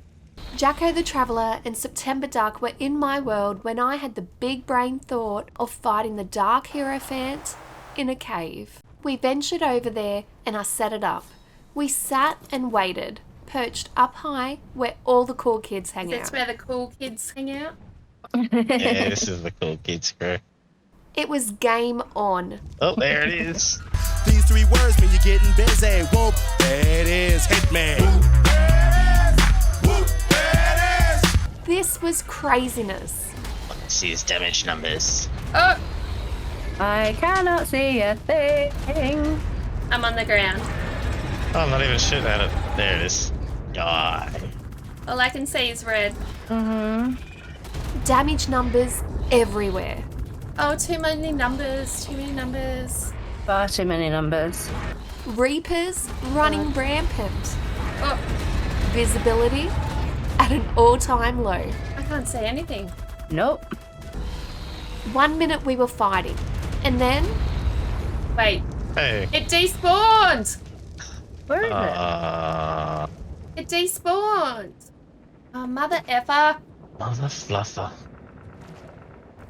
Jacko the Traveller and September Duck were in my world when I had the big brain thought of fighting the dark heirophant in a cave. We ventured over there and I set it up. We sat and waited, perched up high where all the cool kids hang out. That's where the cool kids hang out? Yeah, this is the cool kids crew. It was game on. Oh, there it is. These three words mean you're getting busy. Whoop, there it is, Hitman. This was craziness. Let's see his damage numbers. Oh, I cannot see a thing. I'm on the ground. Oh, I'm not even shooting at it. There it is. Die. All I can see is red. Damage numbers everywhere. Oh, too many numbers. Too many numbers. Far too many numbers. Reapers running rampant. Oh, Visibility at an all-time low. I can't see anything. Nope. 1 minute we were fighting, and then Wait, Hey. it despawned. Where is It despawned. Oh, mother effer. Mother fluffer.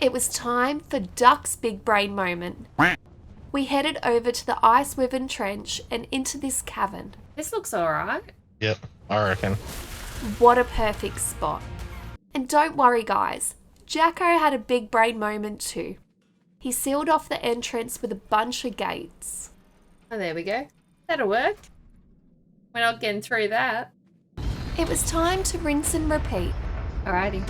it was time for Duck's big brain moment. We headed over to the Ice Wyvern Trench and into this cavern. This looks alright. Yep, I reckon. What a perfect spot. And don't worry guys, Jacko had a big brain moment too. He sealed off the entrance with a bunch of gates. Oh, there we go. That'll work. We're not getting through that. It was time to rinse and repeat. Alrighty.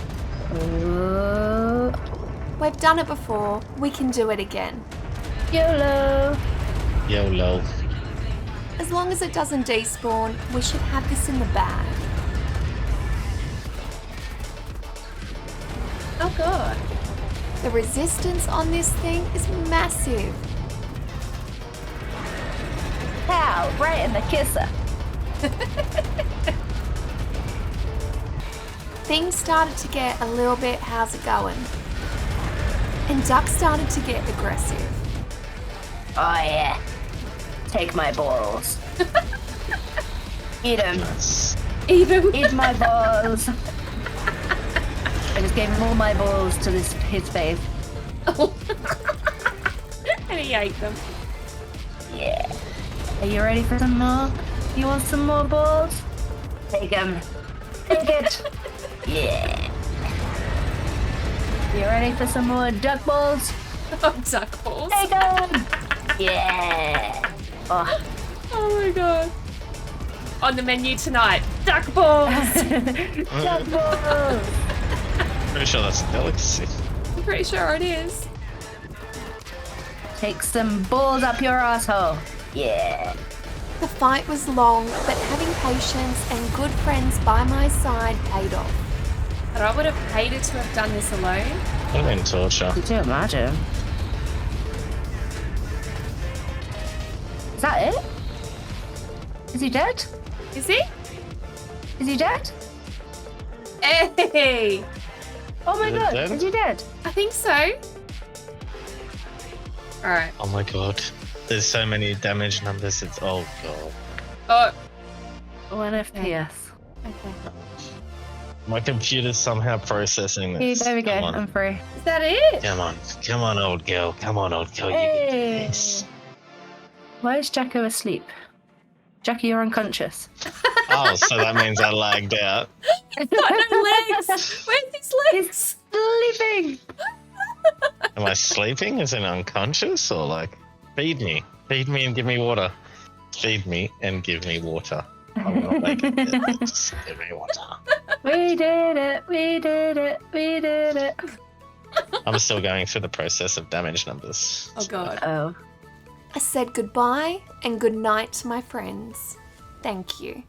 We've done it before, we can do it again. YOLO. YOLO. As long as it doesn't despawn, we should have this in the bag. Oh, God. The resistance on this thing is massive. Pow, right in the kisser. Things started to get a little bit, how's it going? And Duck started to get aggressive. Oh yeah. Take my balls. Eat them. Nice. Eat him. Eat my balls. I just gave him all my balls to his face. And he ate them. Yeah. Are you ready for some more? You want some more balls? Take them. Take it. Yeah. You ready for some more duck balls? Oh, duck balls. Take them. Yeah. Oh. Oh, my God. On the menu tonight, duck balls. Duck balls. Pretty sure that's a delicacy. I'm pretty sure it is. Take some balls up your asshole. Yeah. The fight was long, but having patience and good friends by my side paid off. But I would have hated to have done this alone. What have been torture? Could you imagine? Is that it? Is he dead? Is he? Is he dead? Hey! Oh my Is it god, dead? is he dead? I think so. Alright. Oh my god. There's so many damage numbers. It's oh god. Oh, 1 FPS. okay. My computer's somehow processing Here, this. there we go, Come on. I'm free. Is that it? Come on, old girl. Come on, old girl. You can do Hey! this. Why is Jacko asleep? Jackie, you're unconscious. Oh, so that means I lagged out. Got no legs. Where's his legs? Sleeping! Am I sleeping? Is it unconscious or like feed me? Feed me and give me water. Feed me and give me water. I'm not making it. Just give me water. We did it, we did it, we did it. I'm still going through the process of damage numbers. Oh god. Oh. I said goodbye and good night to my friends. Thank you.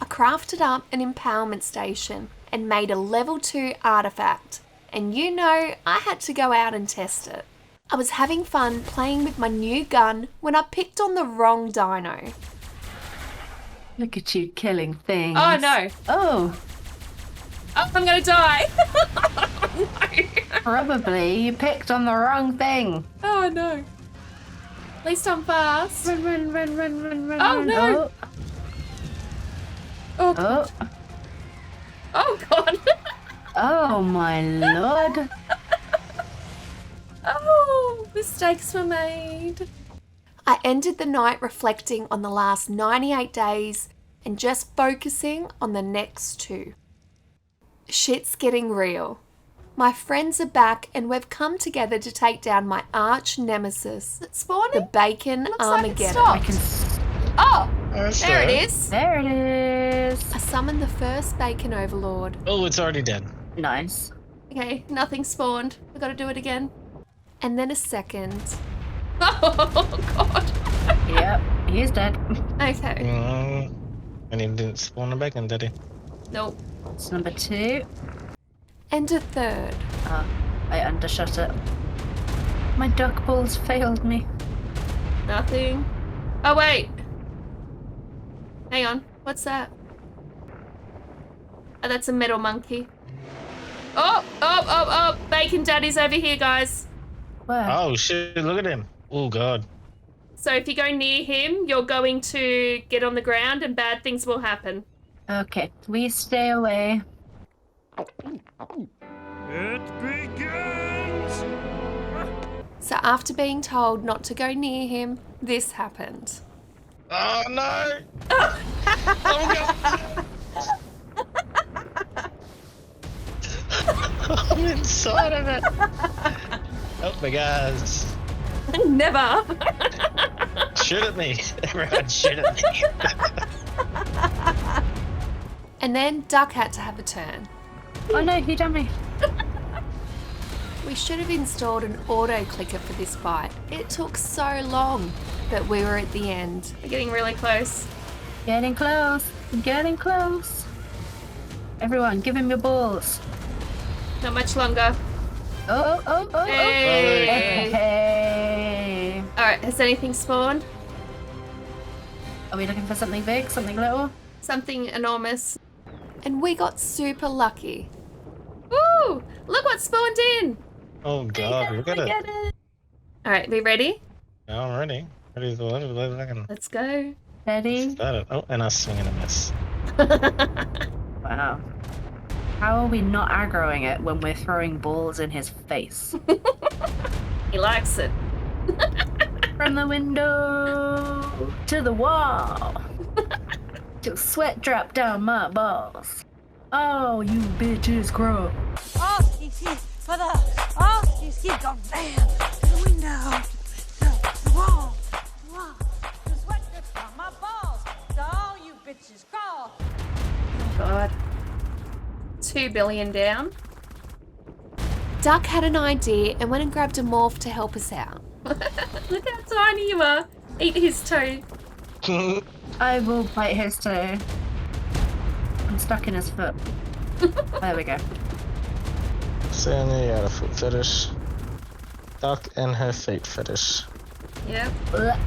I crafted up an empowerment station and made a level 2 artifact. And you know, I had to go out and test it. I was having fun playing with my new gun when I picked on the wrong dino. Look at you killing things. Oh no. Oh, Oh, I'm gonna die. No. probably you picked on the wrong thing. Oh no. At least I'm fast. Run, run, run, run, run, run. Oh, run. no. Oh, Oh, oh, oh god. oh my lord. Oh, mistakes were made. I ended the night reflecting on the last 98 days and just focusing on the next 2. Shit's getting real. My friends are back and we've come together to take down my arch nemesis, Spawning? the Bacon Looks like it Armageddon. stopped. I can. Oh, That's there it alright. is. There it is. I summoned the first Bacon Overlord. Oh, it's already dead. Nice. Okay, nothing spawned. I gotta do it again. And then a second. Oh god. Yep, he's dead. Okay. And he didn't spawn a bacon, did he? Nope. It's number 2. And a third. Oh, I undershot it. My duck balls failed me. Nothing. Oh wait. Hang on. What's that? Oh, that's a metal monkey. Oh! Bacon Daddy's over here, guys. Where? Oh shit! Look at him. Oh god. So if you go near him, you're going to get on the ground and bad things will happen. Okay, we stay away. It begins! So after being told not to go near him, this happened. Oh no! Oh god! I'm inside of it. Help me, guys! Never. Shoot at me! Everyone, shoot at me! And then Duck had to have a turn. Oh no, he done me. We should have installed an auto clicker for this fight. It took so long, but we were at the end. We're getting really close. Getting close. Getting close. Everyone, give him your balls. Not much longer. Oh. Hey. Hey. Alright, has anything spawned? Are we looking for something big, something little? Something enormous. And we got super lucky. Ooh! Look what spawned in! Oh god, look at it. Alright, we ready? I'm ready. Ready to let Let's go. Ready? start it. Oh, and I swing and a miss. Wow. How are we not aggroing it when we're throwing balls in his face? He likes it. From the window to the wall. Till sweat drop down my balls. Oh, you bitches grow. Oh, he's here for the. Oh, he's here. Go bam to the window, the wall, the sweat drips on my balls. So all you bitches crawl. God. 2 billion down. Duck had an idea and went and grabbed a morph to help us out. Look how tiny you are. Eat his toe. I will bite his toe. I'm stuck in his foot. There we go. Zany got a foot fetish. Duck and her feet fetish. Yep. Blech.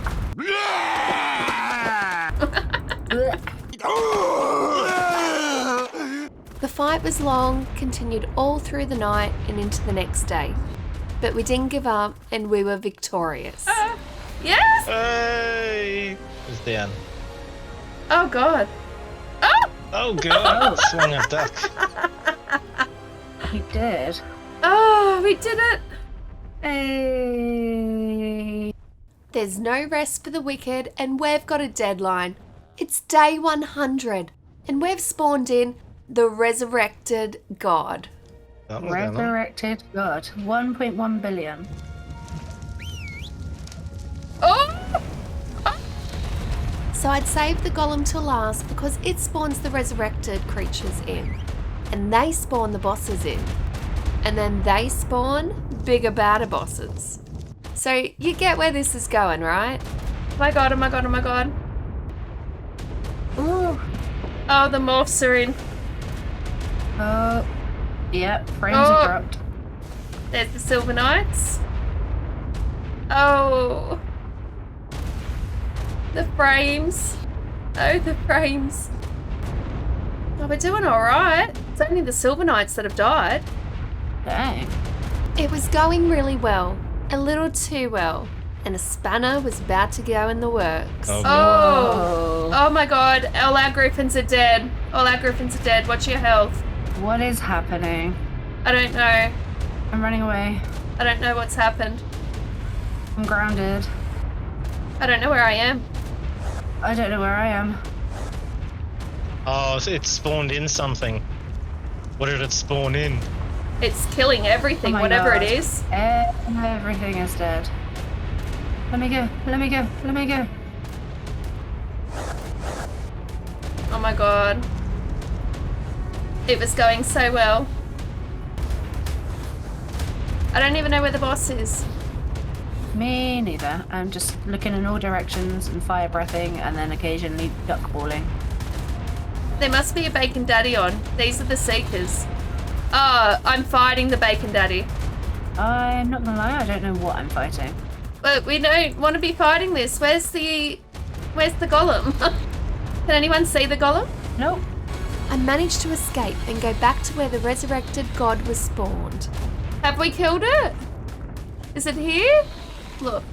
Blech. The The fight was long, continued all through the night and into the next day. But we didn't give up and we were victorious. Yes! Hey! It's down. Oh god. Oh! Oh god! Swung a duck. You did. Oh, we did it! Hey. There's no rest for the wicked and we've got a deadline. It's day 100 and we've spawned in the resurrected god. Resurrected god. 1.1 billion. Oh! So I'd save the golem till last because it spawns the resurrected creatures in. And they spawn the bosses in. And then they spawn bigger, badder bosses. So you get where this is going, right? Oh my god, oh my god, oh my god. Ooh. Oh, the morphs are in. Oh. Yep, frames are dropped. There's the Silver Knights. Oh. The frames. Oh, the frames. Oh, we're doing alright. It's only the Silver Knights that have died. Dang. It was going really well. A little too well. And a spanner was about to go in the works. Oh my god. All our Griffins are dead. All our Griffins are dead. What's your health? What is happening? I don't know. I'm running away. I don't know what's happened. I'm grounded. I don't know where I am. I don't know where I am. Oh, it spawned in something. What did it spawn in? It's killing everything, Oh my whatever God. it is. Everything is dead. Let me go. Let me go. Let me go. Oh my god. It was going so well. I don't even know where the boss is. Me neither. I'm just looking in all directions and fire breathing and then occasionally duck balling. There must be a Bacon Daddy on. These are the Seekers. Oh, I'm fighting the Bacon Daddy. I'm not gonna lie, I don't know what I'm fighting. But we don't want to be fighting this. Where's the golem? Can anyone see the golem? Nope. I managed to escape and go back to where the resurrected god was spawned. Have we killed it? Is it here? Look,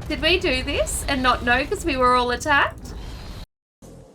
did we do this and not know because we were all attacked?